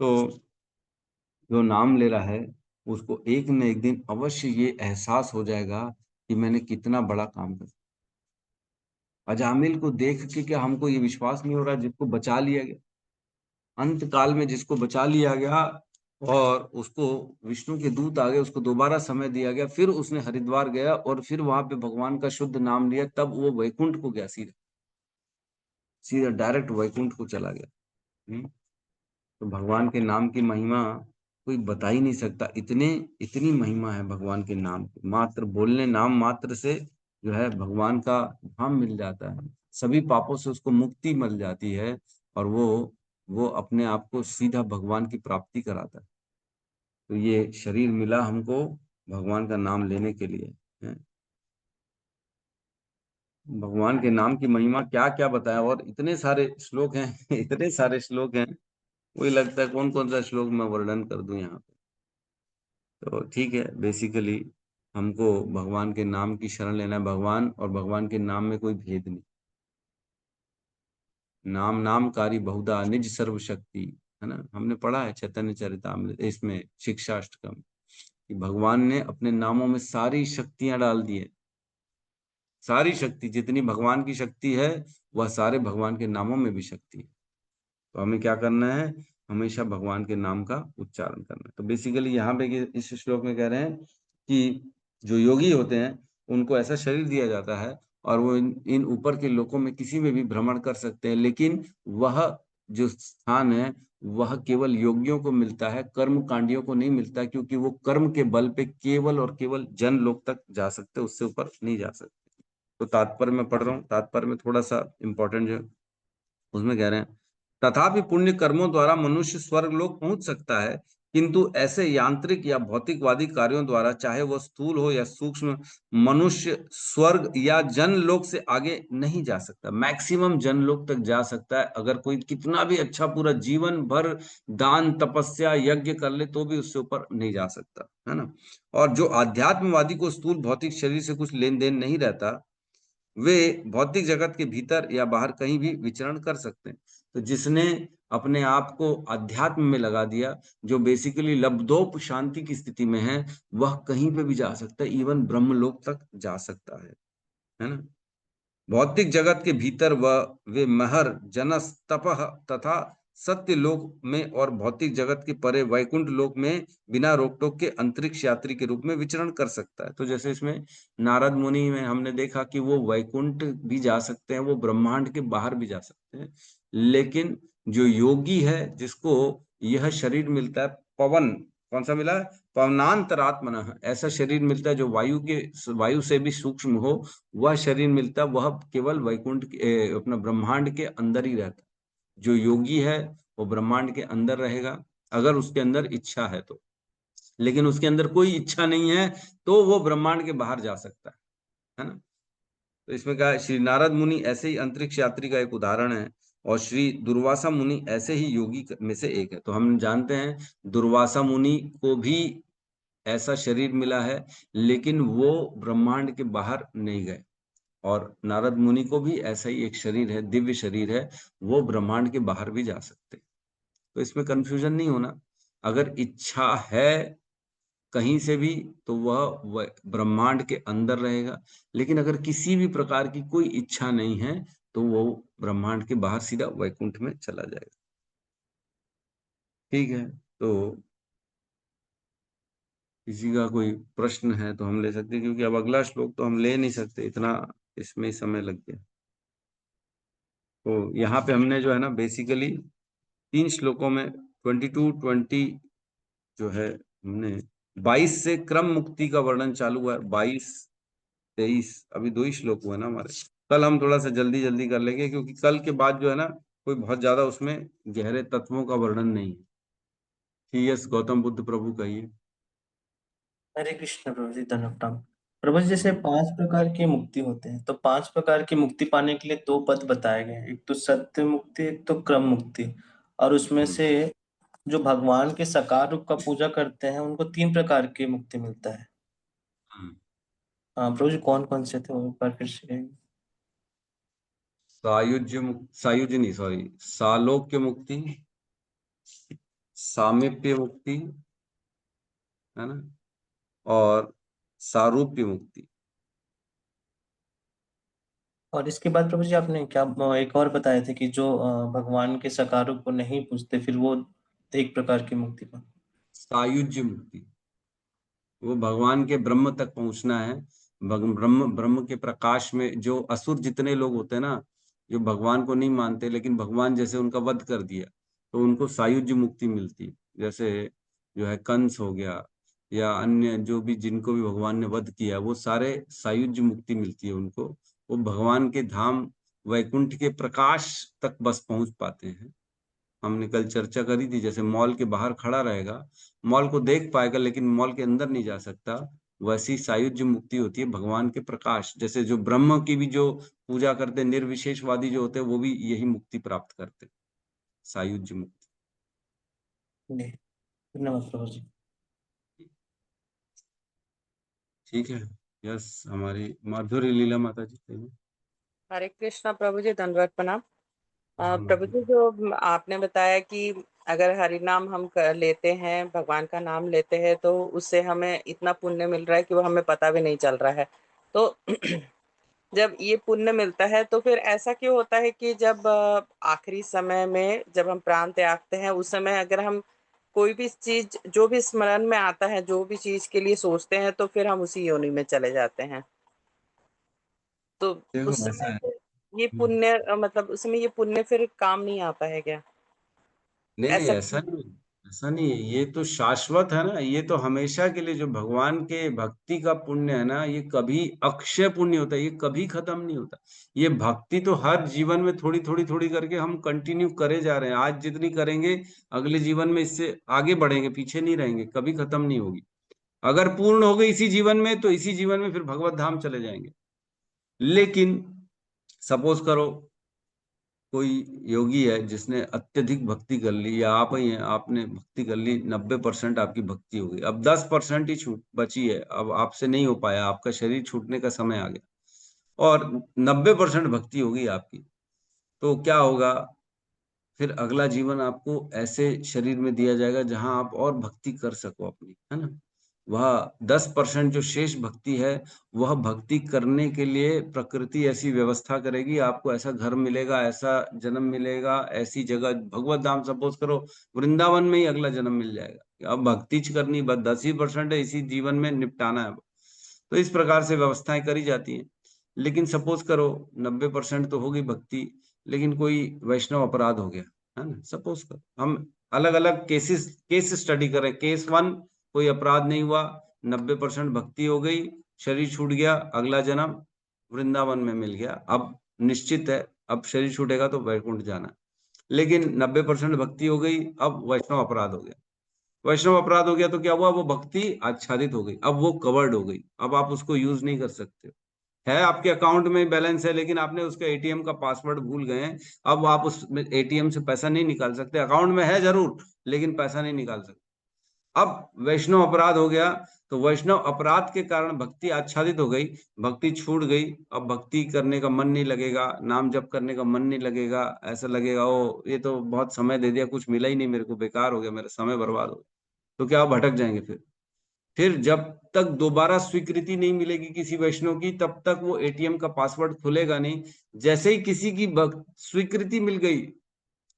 [SPEAKER 1] तो जो नाम ले रहा है, उसको एक न एक दिन अवश्य ये एहसास हो जाएगा कि मैंने कितना बड़ा काम किया। अजामिल को देख के क्या हमको ये विश्वास नहीं हो रहा, जिसको बचा लिया गया अंत काल में, जिसको बचा लिया गया और उसको विष्णु के दूत आ गए, उसको दोबारा समय दिया गया, फिर उसने हरिद्वार गया और फिर वहां पे भगवान का शुद्ध नाम लिया, तब वो वैकुंठ को गया, सीधा सीधा डायरेक्ट वैकुंठ को चला गया। तो भगवान के नाम की महिमा कोई बता ही नहीं सकता, इतनी महिमा है भगवान के नाम की। मात्र बोलने, नाम मात्र से जो है भगवान का धाम मिल जाता है, सभी पापों से उसको मुक्ति मिल जाती है, और वो अपने आप को सीधा भगवान की प्राप्ति कराता है। तो ये शरीर मिला हमको भगवान का नाम लेने के लिए है। भगवान के नाम की महिमा क्या क्या बताया, और इतने सारे श्लोक हैं इतने सारे श्लोक हैं, वही लगता है कौन कौन सा श्लोक मैं वर्णन कर दूं यहाँ पे। तो ठीक है, बेसिकली हमको भगवान के नाम की शरण लेना है। भगवान और भगवान के नाम में कोई भेद नहीं। नाम नामकारी बहुधा निज सर्व शक्ति, है ना, हमने पढ़ा है चैतन्य चरितामृत, इसमें शिक्षाष्टकम, कि भगवान ने अपने नामों में सारी शक्तियां डाल दी है। सारी शक्ति जितनी भगवान की शक्ति है, वह सारे भगवान के नामों में भी शक्ति है। तो हमें क्या करना है, हमेशा भगवान के नाम का उच्चारण करना है। तो बेसिकली यहाँ पे इस श्लोक में कह रहे हैं कि जो योगी होते हैं उनको ऐसा शरीर दिया जाता है और वो इन ऊपर के लोकों में किसी में भी भ्रमण कर सकते हैं, लेकिन वह जो स्थान है वह केवल योगियों को मिलता है, कर्म कांडियों को नहीं मिलता, क्योंकि वो कर्म के बल पे केवल और केवल जन लोक तक जा सकते, उससे ऊपर नहीं जा सकते। तो तात्पर्य में पढ़ रहा हूँ, तात्पर्य में थोड़ा सा इंपॉर्टेंट जो उसमें कह रहे हैं, तथापि पुण्य कर्मों द्वारा मनुष्य स्वर्ग लोक पहुंच सकता है, किंतु ऐसे यांत्रिक या भौतिकवादी कार्यों द्वारा, चाहे वह स्थूल हो या सूक्ष्म, मनुष्य स्वर्ग या जन लोक से आगे नहीं जा सकता। मैक्सिमम जन लोक तक जा सकता है, अगर कोई कितना भी अच्छा पूरा जीवन भर दान तपस्या यज्ञ कर ले तो भी उससे ऊपर नहीं जा सकता, है ना। और जो आध्यात्मवादी को स्थूल भौतिक शरीर से कुछ लेन देन नहीं रहता, वे भौतिक जगत के भीतर या बाहर कहीं भी विचरण कर सकते हैं। तो जिसने अपने आप को अध्यात्म में लगा दिया, जो बेसिकली लब्धोप शांति की स्थिति में है, वह कहीं पे भी जा सकता है, इवन ब्रह्मलोक तक जा सकता है ना। भौतिक जगत के भीतर वे महर जनस तपह तथा सत्य लोक में और भौतिक जगत के परे वैकुंठ लोक में बिना रोक टोक के अंतरिक्ष यात्री के रूप में विचरण कर सकता है। तो जैसे इसमें नारद मुनि में हमने देखा कि वो वैकुंठ भी जा सकते हैं, वो ब्रह्मांड के बाहर भी जा सकते हैं, लेकिन जो योगी है जिसको यह शरीर मिलता है, पवन कौन सा मिला है, पवनांतरात्मनः, ऐसा शरीर मिलता है जो वायु से भी सूक्ष्म हो, वह शरीर मिलता है, वह केवल वैकुंठ अपना ब्रह्मांड के अंदर ही रहता है। जो योगी है वो ब्रह्मांड के अंदर रहेगा, अगर उसके अंदर इच्छा है तो, लेकिन उसके अंदर कोई इच्छा नहीं है तो वो ब्रह्मांड के बाहर जा सकता है ना। तो इसमें कहा श्री नारद मुनि ऐसे ही अंतरिक्ष यात्री का एक उदाहरण है, और श्री दुर्वासा मुनि ऐसे ही योगी में से एक है। तो हम जानते हैं दुर्वासा मुनि को भी ऐसा शरीर मिला है, लेकिन वो ब्रह्मांड के बाहर नहीं गए, और नारद मुनि को भी ऐसा ही एक शरीर है, दिव्य शरीर है, वो ब्रह्मांड के बाहर भी जा सकते। तो इसमें कंफ्यूजन नहीं होना। अगर इच्छा है कहीं से भी तो वह ब्रह्मांड के अंदर रहेगा, लेकिन अगर किसी भी प्रकार की कोई इच्छा नहीं है तो वो ब्रह्मांड के बाहर सीधा वैकुंठ में चला जाएगा। ठीक है, तो किसी का कोई प्रश्न है तो हम ले सकते हैं, क्योंकि अब अगला श्लोक तो हम ले नहीं सकते, इतना इसमें समय लग गया। तो यहाँ पे हमने जो है ना बेसिकली 3 श्लोकों में 22-20 जो है, हमने 22 से क्रम मुक्ति का वर्णन चालू हुआ है, 22-23 अभी 2 ही श्लोक हुए ना हमारे। कल हम थोड़ा सा जल्दी जल्दी कर लेंगे, क्योंकि कल के बाद जो है ना कोई बहुत ज्यादा उसमें गहरे तत्वों का वर्णन नहीं है। यस गौतम बुद्ध प्रभु कहिए।
[SPEAKER 4] हरे कृष्ण प्रभु जी, धन्यवाद प्रभु जी। जैसे 5 प्रकार के मुक्ति होते हैं, तो 5 प्रकार की मुक्ति पाने के लिए 2 पद बताए गए हैं, एक तो सत्य मुक्ति, एक तो क्रम मुक्ति, और उसमें से जो भगवान के साकार रूप का पूजा करते हैं उनको 3 प्रकार की मुक्ति मिलता है। हाँ प्रभु जी, कौन कौन से थे वो एक बार फिर से?
[SPEAKER 1] सायुज्य नहीं, सॉरी, सालोक्य मुक्ति, सामीप्य मुक्ति, है ना, और सारूप्य मुक्ति।
[SPEAKER 4] और इसके बाद प्रभु जी आपने क्या एक और बताए थे कि जो भगवान के साकार रूप को नहीं पूजते, फिर वो एक प्रकार की मुक्ति का
[SPEAKER 1] सायुज्य मुक्ति, वो भगवान के ब्रह्म तक पहुंचना है। ब्रह्म के प्रकाश में जो असुर जितने लोग होते हैं ना, जो भगवान को नहीं मानते, लेकिन भगवान जैसे उनका वध कर दिया तो उनको सायुज्य मुक्ति मिलती है। जैसे जो है कंस हो गया, या अन्य जो भी जिनको भी भगवान ने वध किया, वो सारे सायुज्य मुक्ति मिलती है उनको। वो भगवान के धाम वैकुंठ के प्रकाश तक बस पहुंच पाते हैं। हमने कल चर्चा करी थी, जैसे मॉल के बाहर खड़ा रहेगा, मॉल को देख पाएगा लेकिन मॉल के अंदर नहीं जा सकता, वैसी सायुज्य मुक्ति होती है भगवान के प्रकाश, जैसे जो ब्रह्म की भी जो पूजा करते निर्विशेषवादी जो होते हैं वो भी यही मुक्ति प्राप्त करते, सायुज्य मुक्ति।
[SPEAKER 4] जी, धन्यवाद प्रभु जी।
[SPEAKER 1] ठीक है। यस, हमारी माधुरी लीला माता जी थे।
[SPEAKER 6] हरे कृष्णा प्रभु जी, दंडवत प्रणाम।
[SPEAKER 1] हाँ
[SPEAKER 6] प्रभु
[SPEAKER 1] माधुरी।
[SPEAKER 6] जी, जो आपने बताया कि अगर हरि नाम हम लेते हैं, भगवान का नाम लेते हैं, तो उससे हमें इतना पुण्य मिल रहा है कि वो हमें पता भी नहीं चल रहा है। तो जब ये पुण्य मिलता है तो फिर ऐसा क्यों होता है कि जब आखिरी समय में जब हम प्राण त्यागते हैं, उस समय अगर हम कोई भी चीज जो भी स्मरण में आता है, जो भी चीज के लिए सोचते हैं, तो फिर हम उसी योनि में चले जाते हैं। तो
[SPEAKER 1] देखो
[SPEAKER 6] उस
[SPEAKER 1] ऐसा
[SPEAKER 6] समय
[SPEAKER 1] है।
[SPEAKER 6] फिर ये पुण्य मतलब उस समय ये पुण्य फिर काम नहीं आता है क्या?
[SPEAKER 1] नहीं नहीं,
[SPEAKER 6] ऐसा
[SPEAKER 1] ऐसा नहीं, ऐसा नहीं है। ये तो शाश्वत है ना, ये तो हमेशा के लिए जो भगवान के भक्ति का पुण्य है ना, ये कभी अक्षय पुण्य होता है, ये कभी खत्म नहीं होता। ये भक्ति तो हर जीवन में थोड़ी थोड़ी थोड़ी करके हम कंटिन्यू करे जा रहे हैं। आज जितनी करेंगे अगले जीवन में इससे आगे बढ़ेंगे, पीछे नहीं रहेंगे, कभी खत्म नहीं होगी। अगर पूर्ण हो गई इसी जीवन में तो इसी जीवन में फिर भगवत धाम चले जाएंगे। लेकिन सपोज करो कोई योगी है जिसने अत्यधिक भक्ति कर ली, या आप ही हैं आपने भक्ति कर ली, 90% आपकी भक्ति हो गई, अब 10% ही छूट बची है, अब आपसे नहीं हो पाया, आपका शरीर छूटने का समय आ गया और 90% भक्ति होगी आपकी, तो क्या होगा? फिर अगला जीवन आपको ऐसे शरीर में दिया जाएगा जहां आप और भक्ति कर सको अपनी, है ना। वह 10% जो शेष भक्ति है, वह भक्ति करने के लिए प्रकृति ऐसी व्यवस्था करेगी, आपको ऐसा घर मिलेगा, ऐसा जन्म मिलेगा, ऐसी जगह, भगवत धाम सपोज करो वृंदावन में ही अगला जन्म मिल जाएगा। अब भक्ति करनी बस 10% है, इसी जीवन में निपटाना है। तो इस प्रकार से व्यवस्थाएं करी जाती हैं। लेकिन सपोज करो 90% तो होगी भक्ति, लेकिन कोई वैष्णव अपराध हो गया, है ना, सपोज करो, हम अलग अलग केस स्टडी करें। केस 1, कोई अपराध नहीं हुआ, 90% भक्ति हो गई, शरीर छूट गया, अगला जन्म वृंदावन में मिल गया, अब निश्चित है अब शरीर छूटेगा तो वैकुंठ जाना। लेकिन 90% भक्ति हो गई, अब वैष्णव अपराध हो गया। वैष्णव अपराध हो गया तो क्या हुआ? वो भक्ति आच्छादित हो गई, अब वो कवर्ड हो गई, अब आप उसको यूज नहीं कर सकते। है आपके अकाउंट में बैलेंस है, लेकिन आपने उसका एटीएम का पासवर्ड भूल गए हैं, अब आप उस एटीएम से पैसा नहीं निकाल सकते। अकाउंट में है जरूर, लेकिन पैसा नहीं निकाल सकते। अब वैष्णव अपराध हो गया, तो वैष्णव अपराध के कारण भक्ति आच्छादित हो गई, भक्ति छूट गई, अब भक्ति करने का मन नहीं लगेगा, नाम जप करने का मन नहीं लगेगा, ऐसा लगेगा ओ ये तो बहुत समय दे दिया, कुछ मिला ही नहीं मेरे को, बेकार हो गया, मेरा समय बर्बाद हो गया। तो क्या आप भटक जाएंगे? फिर जब तक दोबारा स्वीकृति नहीं मिलेगी किसी वैष्णव की, तब तक वो एटीएम का पासवर्ड खुलेगा नहीं। जैसे ही किसी की स्वीकृति मिल गई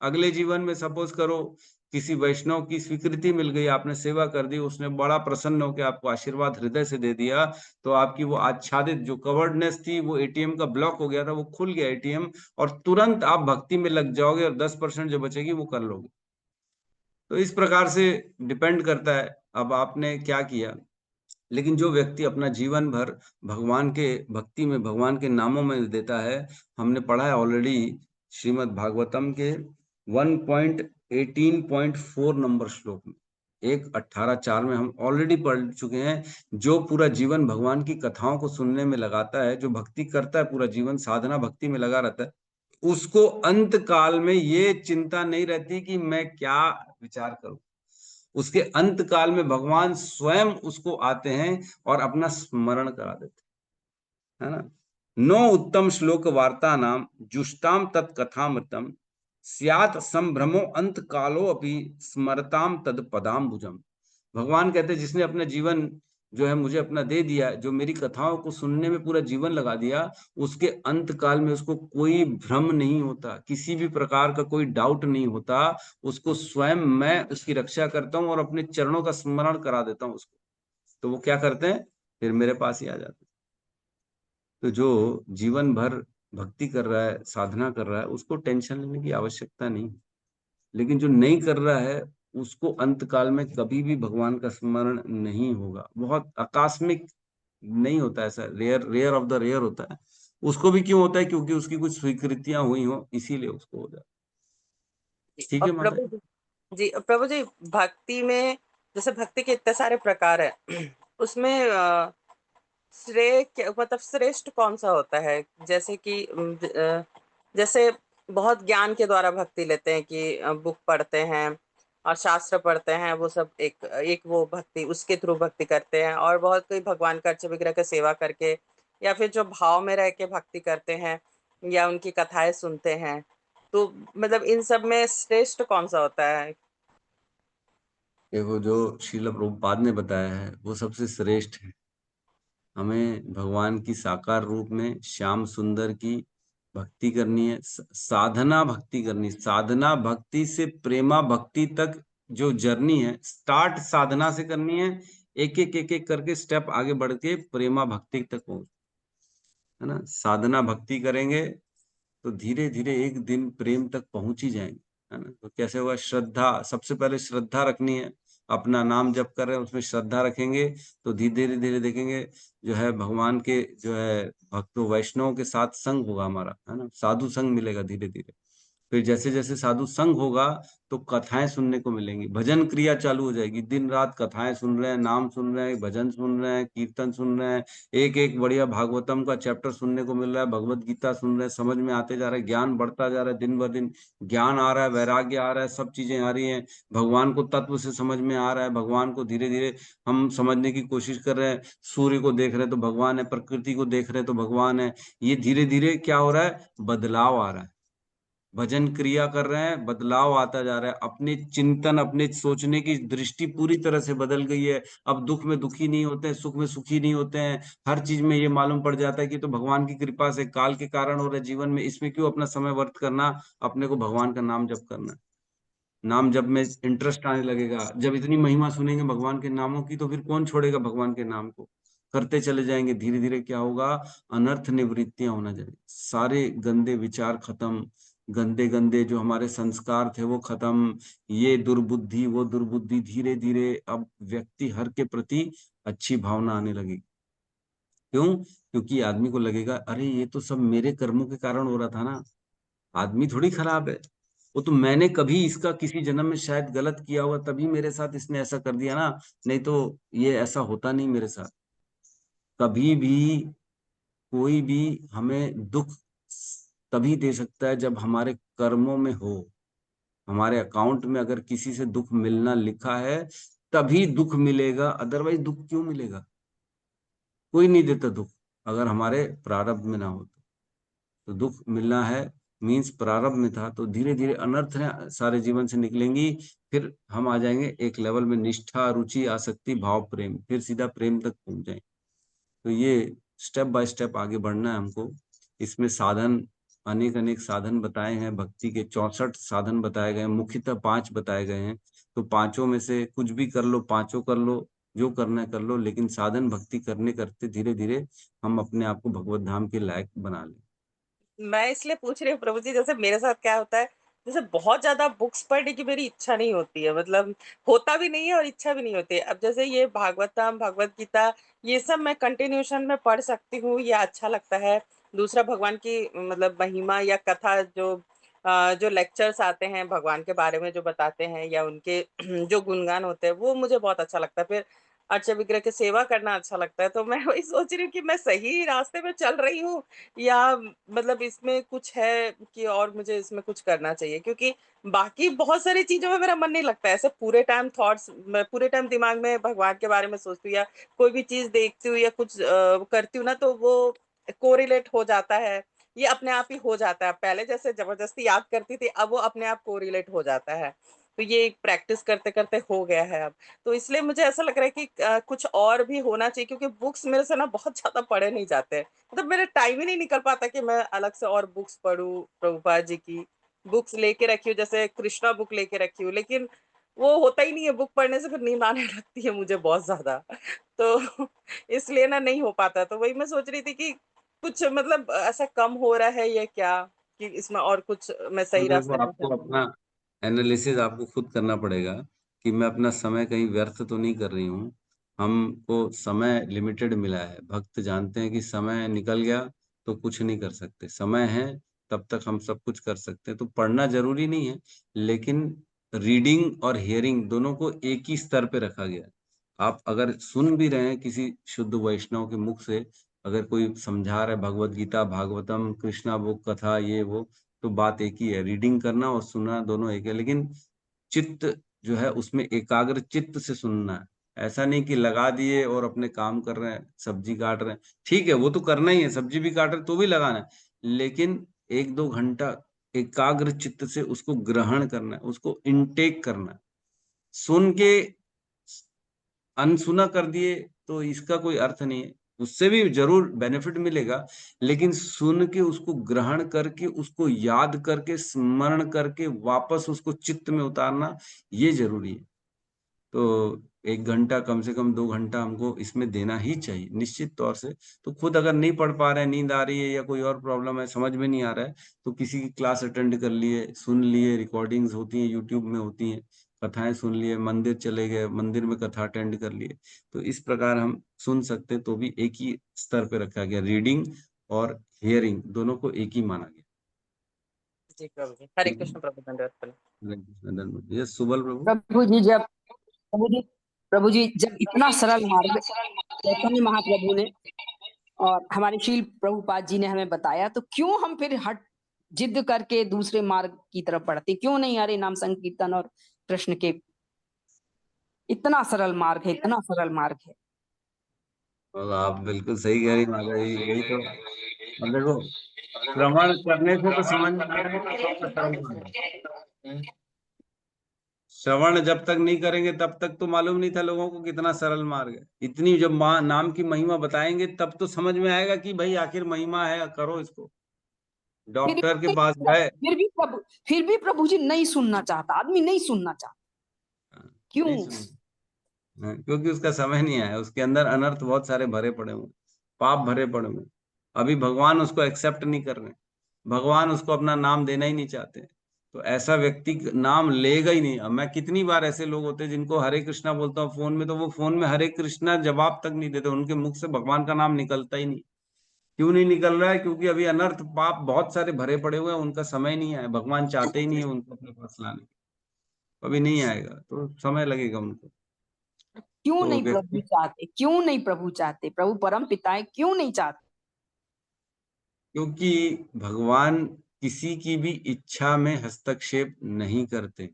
[SPEAKER 1] अगले जीवन में, सपोज करो किसी वैष्णव की स्वीकृति मिल गई, आपने सेवा कर दी, उसने बड़ा प्रसन्न होकर आपको आशीर्वाद हृदय से दे दिया, तो आपकी वो आच्छादित जो कवर्डनेस थी, वो एटीएम का ब्लॉक हो गया था, वो खुल गया एटीएम, और तुरंत आप भक्ति में लग जाओगे और 10% जो बचेगी वो कर लोगे। तो इस प्रकार से डिपेंड करता है अब आपने क्या किया। लेकिन जो व्यक्ति अपना जीवन भर भगवान के भक्ति में, भगवान के नामों में देता है, हमने पढ़ा है ऑलरेडी श्रीमद् भागवतम के 1.18.4 नंबर श्लोक में, 1.18.4 में हम ऑलरेडी पढ़ चुके हैं। जो पूरा जीवन भगवान की कथाओं को सुनने में लगाता है, जो भक्ति करता है, पूरा जीवन साधना भक्ति में लगा रहता है, उसको अंत काल में ये चिंता नहीं रहती कि मैं क्या विचार करूं। उसके अंत काल में भगवान स्वयं उसको आते हैं और अपना स्मरण करा देते, है ना। नो उत्तम श्लोक वार्ता नाम जुष्टाम तत्कथामृतम स्यात् संभ्रमो अंत कालो अपि स्मरताम तद पदाम्बुजम। भगवान कहते हैं जिसने अपना जीवन जो है मुझे अपना दे दिया, जो मेरी कथाओं को सुनने में पूरा जीवन लगा दिया, उसके अंत काल में उसको कोई भ्रम नहीं होता, किसी भी प्रकार का कोई डाउट नहीं होता। उसको स्वयं मैं उसकी रक्षा करता हूँ और अपने चरणों का स्मरण करा देता हूँ उसको, तो वो क्या करते हैं? फिर मेरे पास ही आ जाते हैं। तो जो जीवन भर भक्ति कर रहा है, साधना कर रहा है, उसको टेंशन लेने की आवश्यकता नहीं। लेकिन जो नहीं कर रहा है उसको अंत काल में कभी भी भगवान का स्मरण नहीं होगा। बहुत आकस्मिक नहीं होता, ऐसा rare rare of the rare होता है। उसको भी क्यों होता है? क्योंकि उसकी कुछ स्वीकृतियां हुई हो, इसीलिए उसको हो जाता है। ठीक
[SPEAKER 6] और
[SPEAKER 1] है माता
[SPEAKER 6] प्रभु जी, भक्ति में जैसे भक्ति के इतने सारे प्रकार है, उसमें श्रेय मतलब श्रेष्ठ कौन सा होता है? जैसे कि जैसे बहुत ज्ञान के द्वारा भक्ति लेते हैं कि बुक पढ़ते हैं और शास्त्र पढ़ते हैं, वो सब एक एक वो भक्ति, उसके थ्रू भक्ति करते हैं। और बहुत कोई भगवान का अर्च विग्रह का सेवा करके, या फिर जो भाव में रह के भक्ति करते हैं, या उनकी कथाएं सुनते हैं। तो मतलब इन सब में श्रेष्ठ कौन सा होता है?
[SPEAKER 1] देखो, जो श्रील प्रभुपाद ने बताया है वो सबसे श्रेष्ठ है। हमें भगवान की साकार रूप में श्याम सुंदर की भक्ति करनी है, साधना भक्ति करनी। साधना भक्ति से प्रेमा भक्ति तक जो जर्नी है, स्टार्ट साधना से करनी है, एक एक करके स्टेप आगे बढ़ के प्रेमा भक्ति तक पहुंच, है ना। साधना भक्ति करेंगे तो धीरे धीरे एक दिन प्रेम तक पहुंच ही जाएंगे, है ना। तो कैसे होगा? श्रद्धा, सबसे पहले श्रद्धा रखनी है। अपना नाम जप कर रहे हैं, उसमें श्रद्धा रखेंगे तो धीरे धीरे धीरे देखेंगे जो है भगवान के जो है भक्तों वैष्णवों के साथ संग होगा हमारा, है ना। साधु संग मिलेगा धीरे धीरे। फिर जैसे जैसे साधु संग होगा तो कथाएं सुनने को मिलेंगी, भजन क्रिया चालू हो जाएगी। दिन रात कथाएं सुन रहे हैं, नाम सुन रहे हैं, भजन सुन रहे हैं, कीर्तन सुन रहे हैं, एक एक बढ़िया भागवतम का चैप्टर सुनने को मिल रहा है, भगवत गीता सुन रहे हैं, समझ में आते जा रहा है, ज्ञान बढ़ता जा रहा है, दिन ब दिन ज्ञान आ रहा है, वैराग्य आ रहा है, सब चीजें आ रही हैं, भगवान को तत्व से समझ में आ रहा है, भगवान को धीरे धीरे हम समझने की कोशिश कर रहे हैं। सूर्य को देख रहे हैं तो भगवान है, प्रकृति को देख रहे हैं तो भगवान है। ये धीरे धीरे क्या हो रहा है? बदलाव आ रहा है। भजन क्रिया कर रहे हैं, बदलाव आता जा रहा है। अपने चिंतन, अपने सोचने की दृष्टि पूरी तरह से बदल गई है। अब दुख में दुखी नहीं होते हैं, सुख में सुखी नहीं होते हैं। हर चीज में ये मालूम पड़ जाता है कि तो भगवान की कृपा से, काल के कारण हो रहा है जीवन में, इसमें क्यों अपना समय व्यर्थ करना, अपने को भगवान का नाम जप करना है। नाम जप में इंटरेस्ट आने लगेगा। जब इतनी महिमा सुनेंगे भगवान के नामों की तो फिर कौन छोड़ेगा भगवान के नाम को? करते चले जाएंगे। धीरे धीरे क्या होगा? अनर्थ निवृत्तियां होना जाएगी, सारे गंदे विचार खत्म, गंदे गंदे जो हमारे संस्कार थे वो खत्म, ये दुर्बुद्धि वो दुर्बुद्धि, धीरे धीरे अब व्यक्ति हर के प्रति अच्छी भावना आने लगेगी। क्यों? क्योंकि आदमी को लगेगा अरे ये तो सब मेरे कर्मों के कारण हो रहा था ना, आदमी थोड़ी खराब है, वो तो मैंने कभी इसका किसी जन्म में शायद गलत किया हुआ तभी मेरे साथ इसने ऐसा कर दिया ना, नहीं तो ये ऐसा होता नहीं मेरे साथ। कभी भी कोई भी हमें दुख तभी दे सकता है जब हमारे कर्मों में हो। हमारे अकाउंट में अगर किसी से दुख मिलना लिखा है तभी दुख मिलेगा, अदरवाइज दुख क्यों मिलेगा? कोई नहीं देता दुख अगर हमारे प्रारब्ध में ना हो तो दुख मिलना है मीन्स प्रारब्ध में था। तो धीरे धीरे अनर्थ है सारे जीवन से निकलेंगी, फिर हम आ जाएंगे एक लेवल में, निष्ठा, रुचि, आसक्ति, भाव, प्रेम, फिर सीधा प्रेम तक पहुंच जाएंगे। तो ये स्टेप बाय स्टेप आगे बढ़ना है हमको। इसमें साधन, अनेक अनेक साधन बताए हैं, भक्ति के 64 साधन बताए गए हैं, मुख्यतः 5 बताए गए हैं। तो पांचों में से कुछ भी कर लो, पांचों कर लो, जो करना है कर लो, लेकिन साधन भक्ति करने करते धीरे धीरे हम अपने आप को भगवत धाम के लायक बना लें।
[SPEAKER 6] मैं इसलिए पूछ रही हूँ प्रभु जी, जैसे मेरे साथ क्या होता है, जैसे बहुत ज्यादा बुक्स पढ़ने की मेरी इच्छा नहीं होती है, मतलब होता भी नहीं है और इच्छा भी नहीं होती है। अब जैसे ये भागवतम, भगवत गीता, ये सब मैं कंटिन्यूशन में पढ़ सकती हूँ, ये अच्छा लगता है। दूसरा भगवान की मतलब महिमा या कथा, जो लेक्चर्स आते हैं भगवान के बारे में जो बताते हैं, या उनके जो गुणगान होते हैं, वो मुझे बहुत अच्छा लगता है। फिर अर्च विग्रह की सेवा करना अच्छा लगता है। तो मैं वही सोच रही हूँ कि मैं सही रास्ते में चल रही हूँ, या मतलब इसमें कुछ है कि और मुझे इसमें कुछ करना चाहिए, क्योंकि बाकी बहुत सारी चीजों में मेरा मन नहीं लगता है। ऐसे पूरे टाइम थॉट्स, मैं पूरे टाइम दिमाग में भगवान के बारे में सोचती हूँ, या कोई भी चीज देखती हूँ या कुछ करती हूँ ना, तो वो कोरिलेट हो जाता है, ये अपने आप ही हो जाता है। पहले जैसे जबरदस्ती याद करती थी, अब वो अपने आप कोरिलेट हो जाता है। तो ये प्रैक्टिस करते करते हो गया है अब। तो इसलिए मुझे ऐसा लग रहा है कि कुछ और भी होना चाहिए, क्योंकि बुक्स मेरे से ना बहुत ज्यादा पढ़े नहीं जाते हैं। मतलब मेरा टाइम ही नहीं निकल पाता कि मैं अलग से और बुक्स पढूं। प्रभुपाद जी की बुक्स लेके रखी हूँ, जैसे कृष्णा बुक लेके रखी हूँ, लेकिन वो होता ही नहीं है। बुक पढ़ने से फिर नींद आने लगती है मुझे बहुत ज्यादा। तो इसलिए ना नहीं हो पाता। तो वही मैं सोच रही थी कि कुछ मतलब ऐसा कम हो रहा है या क्या, कि इसमें और कुछ मैं
[SPEAKER 1] तो
[SPEAKER 6] सही
[SPEAKER 1] देखो,
[SPEAKER 6] रास्ते पे
[SPEAKER 1] आपको
[SPEAKER 6] चल।
[SPEAKER 1] अपना एनालिसिस आपको खुद करना पड़ेगा कि मैं अपना समय कहीं व्यर्थ तो नहीं कर रही हूँ। हमको समय लिमिटेड मिला है। भक्त जानते हैं कि समय निकल गया तो कुछ नहीं कर सकते, समय है तब तक हम सब कुछ कर सकते हैं। तो पढ़ना जरूरी नहीं है, लेकिन रीडिंग और हियरिंग दोनों को एक ही स्तर पे रखा गया है। आप अगर सुन भी रहे हैं किसी शुद्ध वैष्णव के मुख से, अगर कोई समझा रहा है भगवत गीता, भागवतम, कृष्णा बुक, कथा, ये वो, तो बात एक ही है, रीडिंग करना और सुनना दोनों एक है, लेकिन चित्त जो है उसमें एकाग्र चित्त से सुनना है। ऐसा नहीं कि लगा दिए और अपने काम कर रहे हैं, सब्जी काट रहे हैं, ठीक है वो तो करना ही है, सब्जी भी काट रहे तो भी लगाना है, लेकिन 1-2 घंटा एकाग्र चित्त से उसको ग्रहण करना है, उसको इनटेक करना है। सुन के अनसुना कर दिए तो इसका कोई अर्थ नहीं है, उससे भी जरूर बेनिफिट मिलेगा, लेकिन सुन के उसको ग्रहण करके, उसको याद करके, स्मरण करके वापस उसको चित्त में उतारना, ये जरूरी है। तो 1 घंटा, कम से कम 2 घंटा हमको इसमें देना ही चाहिए निश्चित तौर से। तो खुद अगर नहीं पढ़ पा रहे हैं, नींद आ रही है या कोई और प्रॉब्लम है, समझ में नहीं आ रहा है, तो किसी की क्लास अटेंड कर लिए, सुन लिए, रिकॉर्डिंग्स होती हैं यूट्यूब में होती हैं, कथाएं सुन लिए, मंदिर चले गए, मंदिर में कथा अटेंड कर लिए, तो इस प्रकार हम सुन सकते, तो भी एक ही स्तर पे रखा गया, रीडिंग और हियरिंग दोनों को एक ही माना गया।
[SPEAKER 6] जी प्रभु जी, हरे
[SPEAKER 1] ठीक है,
[SPEAKER 6] कृष्ण प्रभु, धन्यवाद प्रभु।
[SPEAKER 1] ये सुबल प्रभु।
[SPEAKER 3] प्रभु जी जब इतना सरल मार्ग चैतन्य महाप्रभु ने और हमारे शील प्रभुपाद जी ने हमें बताया, तो क्यों हम फिर जिद करके दूसरे मार्ग की तरफ बढ़ते? क्यों नहीं हरे नाम संकीर्तन और कृष्ण के? इतना सरल मार्ग है, इतना सरल मार्ग है।
[SPEAKER 1] और आप बिल्कुल सही कह रही माता जी, यही तो। अब देखो, श्रवण करने से तो समझ में आएगा कि कौन सा सरल मार्ग है। श्रवण जब तक नहीं करेंगे तब तक तो मालूम नहीं था लोगों को कितना सरल मार्ग है। इतनी जब नाम की महिमा बताएंगे तब तो समझ में आएगा कि भाई आखिर महिमा है, करो इसको। डॉक्टर के पास गए,
[SPEAKER 3] फिर भी प्रभु जी नहीं सुनना चाहता, आदमी नहीं सुनना चाहता, क्यों?
[SPEAKER 1] नहीं सुन, क्योंकि उसका समय नहीं आया, उसके अंदर अनर्थ बहुत सारे भरे पड़े हुए, पाप भरे पड़े हुए, अभी भगवान उसको एक्सेप्ट नहीं कर रहे, भगवान उसको अपना नाम देना ही नहीं चाहते। तो ऐसा व्यक्ति नाम लेगा ही नहीं। अब मैं कितनी बार ऐसे लोग होते हैं जिनको हरे कृष्णा बोलता हूँ फोन में, तो वो फोन में हरे कृष्णा जवाब तक नहीं देते, उनके मुख से भगवान का नाम निकलता ही नहीं। क्यों नहीं निकल रहा है? क्योंकि अभी अनर्थ पाप बहुत सारे भरे पड़े हुए हैं, उनका समय नहीं आया, भगवान चाहते ही नहीं है उनको अपने पास लाने। अभी नहीं आएगा तो समय लगेगा उनको।
[SPEAKER 3] क्यों
[SPEAKER 1] तो
[SPEAKER 3] नहीं प्रभु
[SPEAKER 1] व्यक्ति,
[SPEAKER 3] चाहते? क्यों नहीं प्रभु चाहते? प्रभु परम पिता है, क्यों नहीं चाहते?
[SPEAKER 1] क्योंकि भगवान किसी की भी इच्छा में हस्तक्षेप नहीं करते।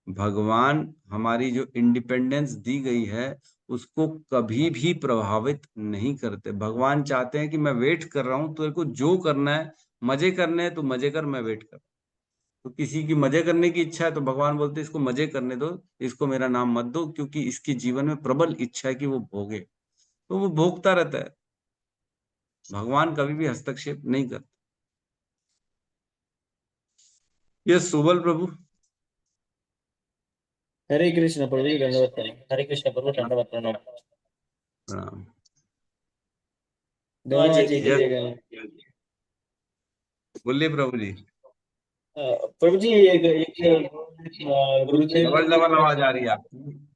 [SPEAKER 1] भगवान हमारी जो इंडिपेंडेंस दी गई है उसको कभी भी प्रभावित नहीं करते। भगवान चाहते हैं कि मैं वेट कर रहा हूं, तेरे को जो करना है, मजे करने हैं तो मजे कर, मैं वेट कर। तो किसी की मजे करने की इच्छा है तो भगवान बोलते हैं इसको मजे करने दो, इसको मेरा नाम मत दो, क्योंकि इसके जीवन में प्रबल इच्छा है कि वो भोगे, तो वो भोगता रहता है। भगवान कभी भी हस्तक्षेप नहीं करते। ये सुबल प्रभु।
[SPEAKER 4] हरे कृष्ण प्रभु जी, दंडवत प्रणाम। हरे कृष्ण प्रभु, दंडवत प्रणाम।
[SPEAKER 1] प्रणाम।
[SPEAKER 4] दोनों आज एक ही
[SPEAKER 1] यस,
[SPEAKER 4] जगह है।
[SPEAKER 1] बोलिए प्रभु जी।
[SPEAKER 4] प्रभु जी गुरुदेव
[SPEAKER 1] डबल
[SPEAKER 4] का
[SPEAKER 1] डबल
[SPEAKER 4] एक
[SPEAKER 1] आवाज आ रही है आपकी।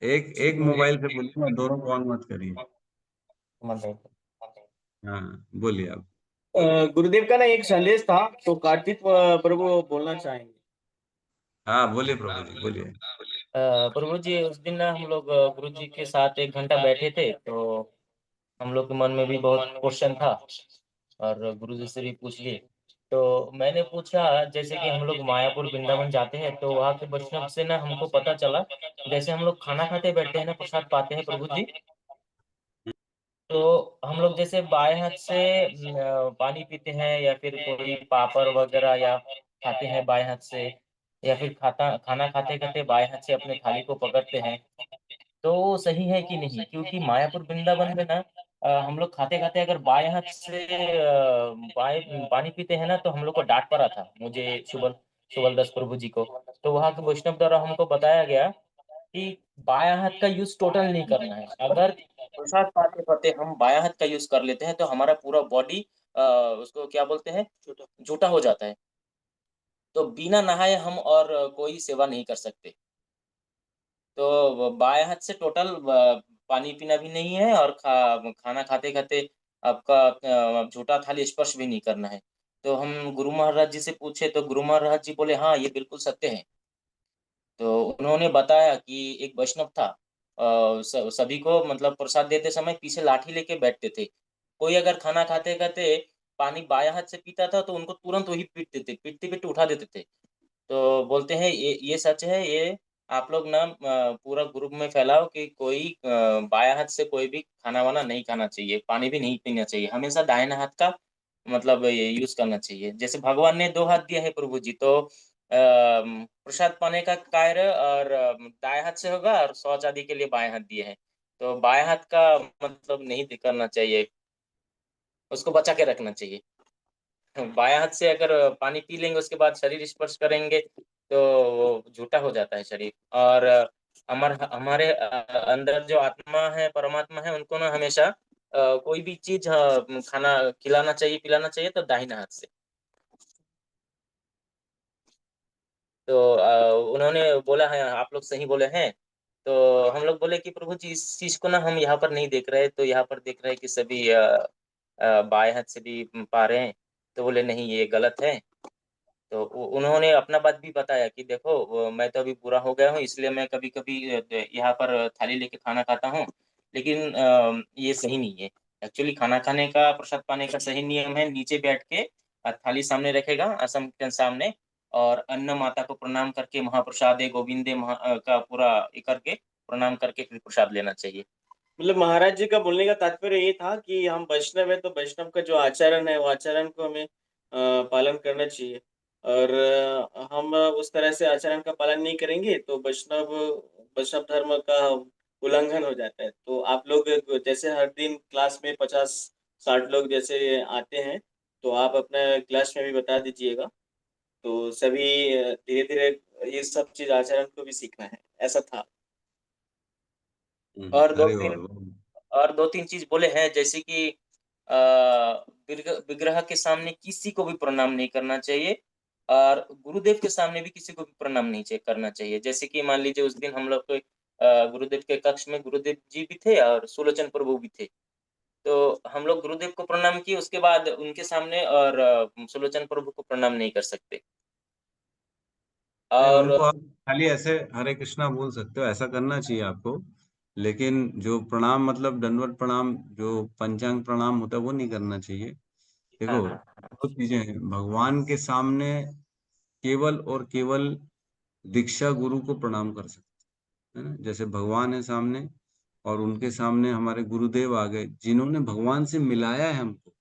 [SPEAKER 1] एक एक मोबाइल से बोलिए ना, दोनों को ऑन मत करिए। हाँ, बोलिए आप।
[SPEAKER 4] गुरुदेव का ना एक संदेश था, तो कार्तिक प्रभु बोलना चाहेंगे।
[SPEAKER 1] हाँ बोलिए प्रभु जी, बोलिए।
[SPEAKER 7] प्रभु जी उस दिन ना हम लोग गुरु जी के साथ 1 घंटा बैठे थे, तो हम लोग के मन में भी बहुत क्वेश्चन था और गुरु जी से भी पूछ लिए। तो मैंने पूछा, जैसे कि हम लोग मायापुर वृंदावन जाते हैं तो वहाँ के वैष्णव से ना हमको पता चला, जैसे हम लोग खाना खाते बैठते हैं ना, प्रसाद पाते हैं प्रभु जी, तो हम लोग जैसे बाएं हाथ से पानी पीते हैं या फिर कोई पापड़ वगैरह या खाते हैं बाएं हाथ से, या फिर खाना खाते खाते बाएं हाथ से अपने थाली को पकड़ते हैं, तो वो सही है कि नहीं? क्योंकि मायापुर वृंदावन में ना हम लोग खाते खाते अगर बाएं हाथ से बाएं पानी पीते हैं ना, तो हम लोग को डांट पड़ा था, मुझे सुबल सुबल दास प्रभु जी को। तो वहाँ के वैष्णव द्वारा हमको बताया गया कि बायां हाथ का यूज टोटल नहीं करना है। अगर प्रसाद पाते पाते हम बायां हाथ का यूज कर लेते हैं तो हमारा पूरा बॉडी उसको क्या बोलते हैं, झूठा हो जाता है। तो बिना नहाए हम और कोई सेवा नहीं कर सकते। तो बाएं हाथ से टोटल पानी पीना भी नहीं है और खाना खाते खाते आपका झूठा थाली स्पर्श भी नहीं करना है। तो हम गुरु महाराज जी से पूछे तो गुरु महाराज जी बोले हाँ ये बिल्कुल सत्य है। तो उन्होंने बताया कि एक वैष्णव था, सभी को मतलब प्रसाद देते समय पीछे लाठी लेके बैठते थे। कोई अगर खाना खाते खाते पानी बायां हाथ से पीता था तो उनको तुरंत वही पीटते थे, पीटते पीटते उठा देते थे। तो बोलते हैं ये सच है, ये आप लोग ना पूरा ग्रुप में फैलाओ कि कोई बायां हाथ से कोई भी खाना वाना नहीं खाना चाहिए, पानी भी नहीं पीना चाहिए, हमेशा दाहिना हाथ का मतलब ये यूज करना चाहिए। जैसे भगवान ने 2 हाथ दिया है प्रभु जी, तो प्रसाद पाने का कार्य और दाएं हाथ से होगा, और शौच आदि के लिए बाएं हाथ दिए हैं। तो बाएं हाथ का मतलब नहीं करना चाहिए, उसको बचा के रखना चाहिए। बाएं हाथ से अगर पानी पी लेंगे उसके बाद शरीर स्पर्श करेंगे तो वो झूठा हो जाता है शरीर। और हमारे अंदर जो आत्मा है, परमात्मा है, उनको ना हमेशा कोई भी चीज खाना खिलाना चाहिए, पिलाना चाहिए तो दाहिना हाथ से। तो उन्होंने बोला है आप लोग सही बोले हैं। तो हम लोग बोले कि प्रभु जी इस चीज को ना हम यहाँ पर नहीं देख रहे, तो यहाँ पर देख रहे हैं कि सभी बाएं हाथ से भी पा रहे हैं। तो बोले नहीं ये गलत है। तो उन्होंने अपना बात भी बताया कि देखो मैं तो अभी पूरा हो गया हूँ, इसलिए मैं कभी कभी यहाँ पर थाली लेके खाना खाता हूँ, लेकिन ये सही नहीं है। एक्चुअली खाना खाने का, प्रसाद पाने का सही नियम है नीचे बैठ के थाली सामने रखेगा आसन के सामने, और अन्न माता को प्रणाम करके महाप्रसादे गोविंदे का पूरा ये करके प्रणाम करके फिर प्रसाद लेना चाहिए।
[SPEAKER 4] मतलब महाराज जी का बोलने का तात्पर्य ये था कि हम वैष्णव है तो वैष्णव का जो आचरण है वो आचरण को हमें पालन करना चाहिए। और हम उस तरह से आचरण का पालन नहीं करेंगे तो वैष्णव वैष्णव धर्म का उल्लंघन हो जाता है। तो आप लोग जैसे हर दिन क्लास में 50-60 लोग जैसे आते हैं, तो आप अपना क्लास में भी बता दीजिएगा। तो सभी धीरे धीरे ये सब चीज आचरण को भी सीखना है, ऐसा था।
[SPEAKER 7] और दो
[SPEAKER 1] अरे
[SPEAKER 7] तीन
[SPEAKER 1] वाह।
[SPEAKER 7] और 2-3 चीज बोले हैं, जैसे कि विग्रह के सामने किसी को भी प्रणाम नहीं करना चाहिए, और गुरुदेव के सामने भी किसी को भी प्रणाम नहीं करना चाहिए। जैसे कि मान लीजिए उस दिन हम लोग के गुरुदेव के कक्ष में गुरुदेव जी भी थे और सुलोचन प्रभु भी थे। तो हम लोग गुरुदेव को प्रणाम किए, उसके बाद उनके सामने और सुलोचन प्रभु को प्रणाम नहीं कर सकते।
[SPEAKER 1] नहीं,
[SPEAKER 7] और
[SPEAKER 1] उनको आप खाली ऐसे हरे कृष्णा बोल सकते हो, ऐसा करना चाहिए आपको। लेकिन जो प्रणाम मतलब दंडवत प्रणाम, जो पंचांग प्रणाम होता है वो नहीं करना चाहिए।
[SPEAKER 7] हाँ
[SPEAKER 1] देखो,
[SPEAKER 7] हाँ
[SPEAKER 1] दो चीजें हैं भगवान के सामने। केवल और केवल दीक्षा गुरु को प्रणाम कर सकते है ना। जैसे भगवान है सामने, और उनके सामने हमारे गुरुदेव आ गए जिन्होंने भगवान से मिलाया है हमको,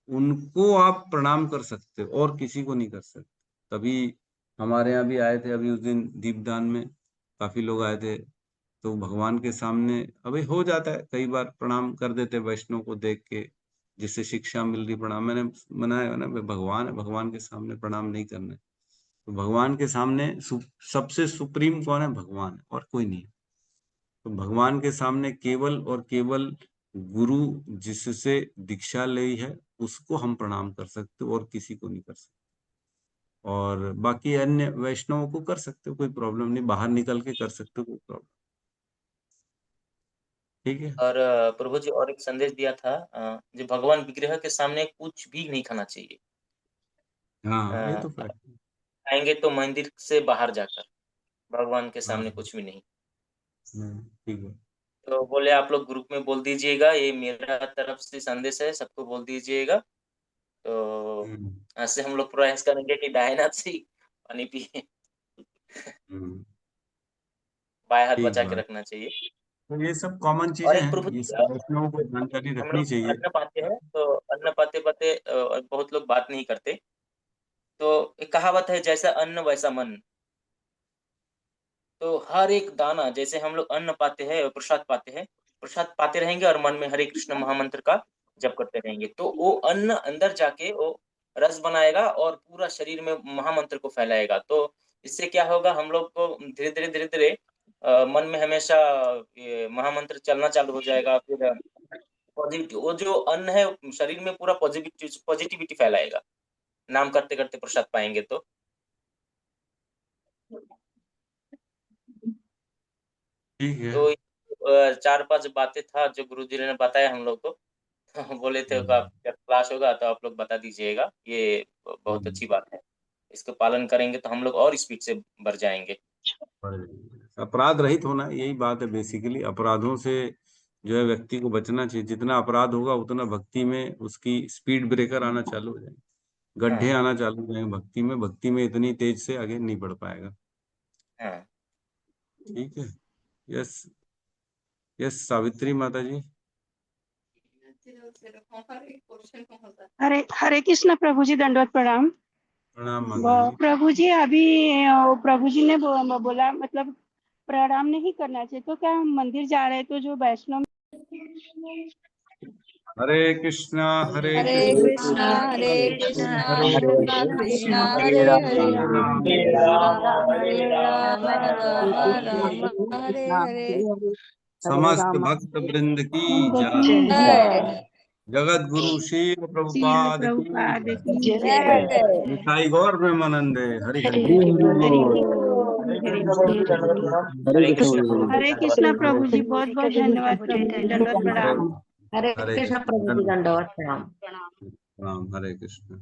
[SPEAKER 1] उनको आप प्रणाम कर सकते हो और किसी को नहीं कर सकते। तभी हमारे यहाँ भी आए थे अभी उस दिन दीपदान में, काफी लोग आए थे। तो भगवान के सामने अभी हो जाता है कई बार, प्रणाम कर देते वैष्णव को देख के, जिससे शिक्षा मिल रही प्रणाम। मैंने मनाया ना भाई, भगवान है, भगवान के सामने प्रणाम नहीं करना है। तो भगवान के सामने सबसे सुप्रीम कौन है? भगवान है, और कोई नहीं है। तो भगवान के सामने केवल और केवल गुरु जिससे दीक्षा ली है उसको हम प्रणाम कर सकते हो, और किसी को नहीं कर सकते। और बाकी अन्य वैष्णवों को कर सकते हो, कोई प्रॉब्लम नहीं, बाहर निकल के कर सकते हो, कोई प्रॉब्लम। ठीक है।
[SPEAKER 7] और प्रभु जी और एक संदेश दिया था, जो भगवान विग्रह के सामने कुछ भी नहीं खाना चाहिए।
[SPEAKER 1] हाँ, ये
[SPEAKER 7] अ,
[SPEAKER 1] तो फैक्ट है।
[SPEAKER 7] खाएंगे तो मंदिर से बाहर जाकर, भगवान के
[SPEAKER 1] हाँ।
[SPEAKER 7] सामने कुछ भी नहीं।
[SPEAKER 1] ठीक है।
[SPEAKER 7] तो बोले आप लोग ग्रुप में बोल दीजिएगा, ये मेरा तरफ से संदेश है, सबको बोल दीजिएगा। तो
[SPEAKER 1] हम्म।
[SPEAKER 7] आज से हम लोग प्रयास करेंगे कि दाहिने हाथ से ही पानी पिए,
[SPEAKER 1] हम्म।
[SPEAKER 7] बाएं हाथ
[SPEAKER 1] ठीक
[SPEAKER 7] बचा के
[SPEAKER 1] बात।
[SPEAKER 7] रखना चाहिए।
[SPEAKER 1] तो ये सब कॉमन
[SPEAKER 7] और
[SPEAKER 1] चीजें
[SPEAKER 7] एक
[SPEAKER 1] हैं,
[SPEAKER 7] प्रभु
[SPEAKER 1] ये
[SPEAKER 7] जी,
[SPEAKER 1] सब वैष्णवों को जानकारी
[SPEAKER 7] हम
[SPEAKER 1] रखनी
[SPEAKER 7] लोग
[SPEAKER 1] चाहिए।
[SPEAKER 7] अन्न पाते हैं, तो अन्न पाते पाते बहुत लोग बात नहीं करते। तो एक कहावत है, जैसा अन्न वैसा मन। तो हर एक दाना, जैसे हम लोग अन्न पाते हैं और प्रसाद पाते हैं, प्रसाद पाते रहेंगे और मन में हरे कृष्ण महामंत्र का जप करते रहेंगे, तो वो अन्न अंदर जाके वो रस बनाएगा और पूरा शरीर में महामंत्र को फैलाएगा। तो इससे क्या होगा, हम लोग को धीरे धीरे मन में हमेशा ये महामंत्र चलना चालू हो जाएगा। फिर पॉजिटिव, वो जो अन्न है शरीर में पूरा पॉजिटिविटी फैलाएगा, नाम करते करते प्रसाद पाएंगे तो।
[SPEAKER 1] ठीक है।
[SPEAKER 7] तो 4-5 बातें था जो गुरु जी ने बताया हम लोग को। बोले थे कि आप जब क्लास होगा तो आप लोग बता दीजिएगा, ये बहुत
[SPEAKER 1] हम्म।
[SPEAKER 7] अच्छी बात है। इसको पालन करेंगे तो हम लोग और स्पीड से बढ़ जाएंगे।
[SPEAKER 1] अपराध रहित होना, यही बात है बेसिकली। अपराधों से जो है व्यक्ति को बचना चाहिए। जितना अपराध होगा उतना भक्ति में उसकी स्पीड ब्रेकर आना चालू हो जाएंगे, गड्ढे आना चालू हो जाएंगे भक्ति में। भक्ति में इतनी तेज से आगे नहीं बढ़ पाएगा। ठीक है। यस यस सावित्री माता जी।
[SPEAKER 8] हरे हरे कृष्ण प्रभु जी, दंडवत प्रणाम।
[SPEAKER 1] प्रणाम माता जी।
[SPEAKER 8] प्रभु जी अभी प्रभु जी ने बोला मतलब प्रणाम नहीं करना चाहिए, तो क्या हम मंदिर जा रहे हैं तो जो वैष्णव।
[SPEAKER 1] हरे कृष्णा हरे
[SPEAKER 2] कृष्णा हरे कृष्णा कृष्णा हरे हरे हरे राम राम हरे हरे।
[SPEAKER 1] समस्त भक्त वृंद की जय। जगत गुरु श्रील प्रभुपाद की
[SPEAKER 2] जय।
[SPEAKER 1] मिठाई गौर प्रेमानंदे। हरि हरि
[SPEAKER 8] हरे कृष्णा प्रभु जी, बहुत बहुत धन्यवाद प्रभु जी, दंडवत प्रणाम।
[SPEAKER 1] हरे कृष्ण प्रभु जी, दंडवत प्रणाम। हरे कृष्ण।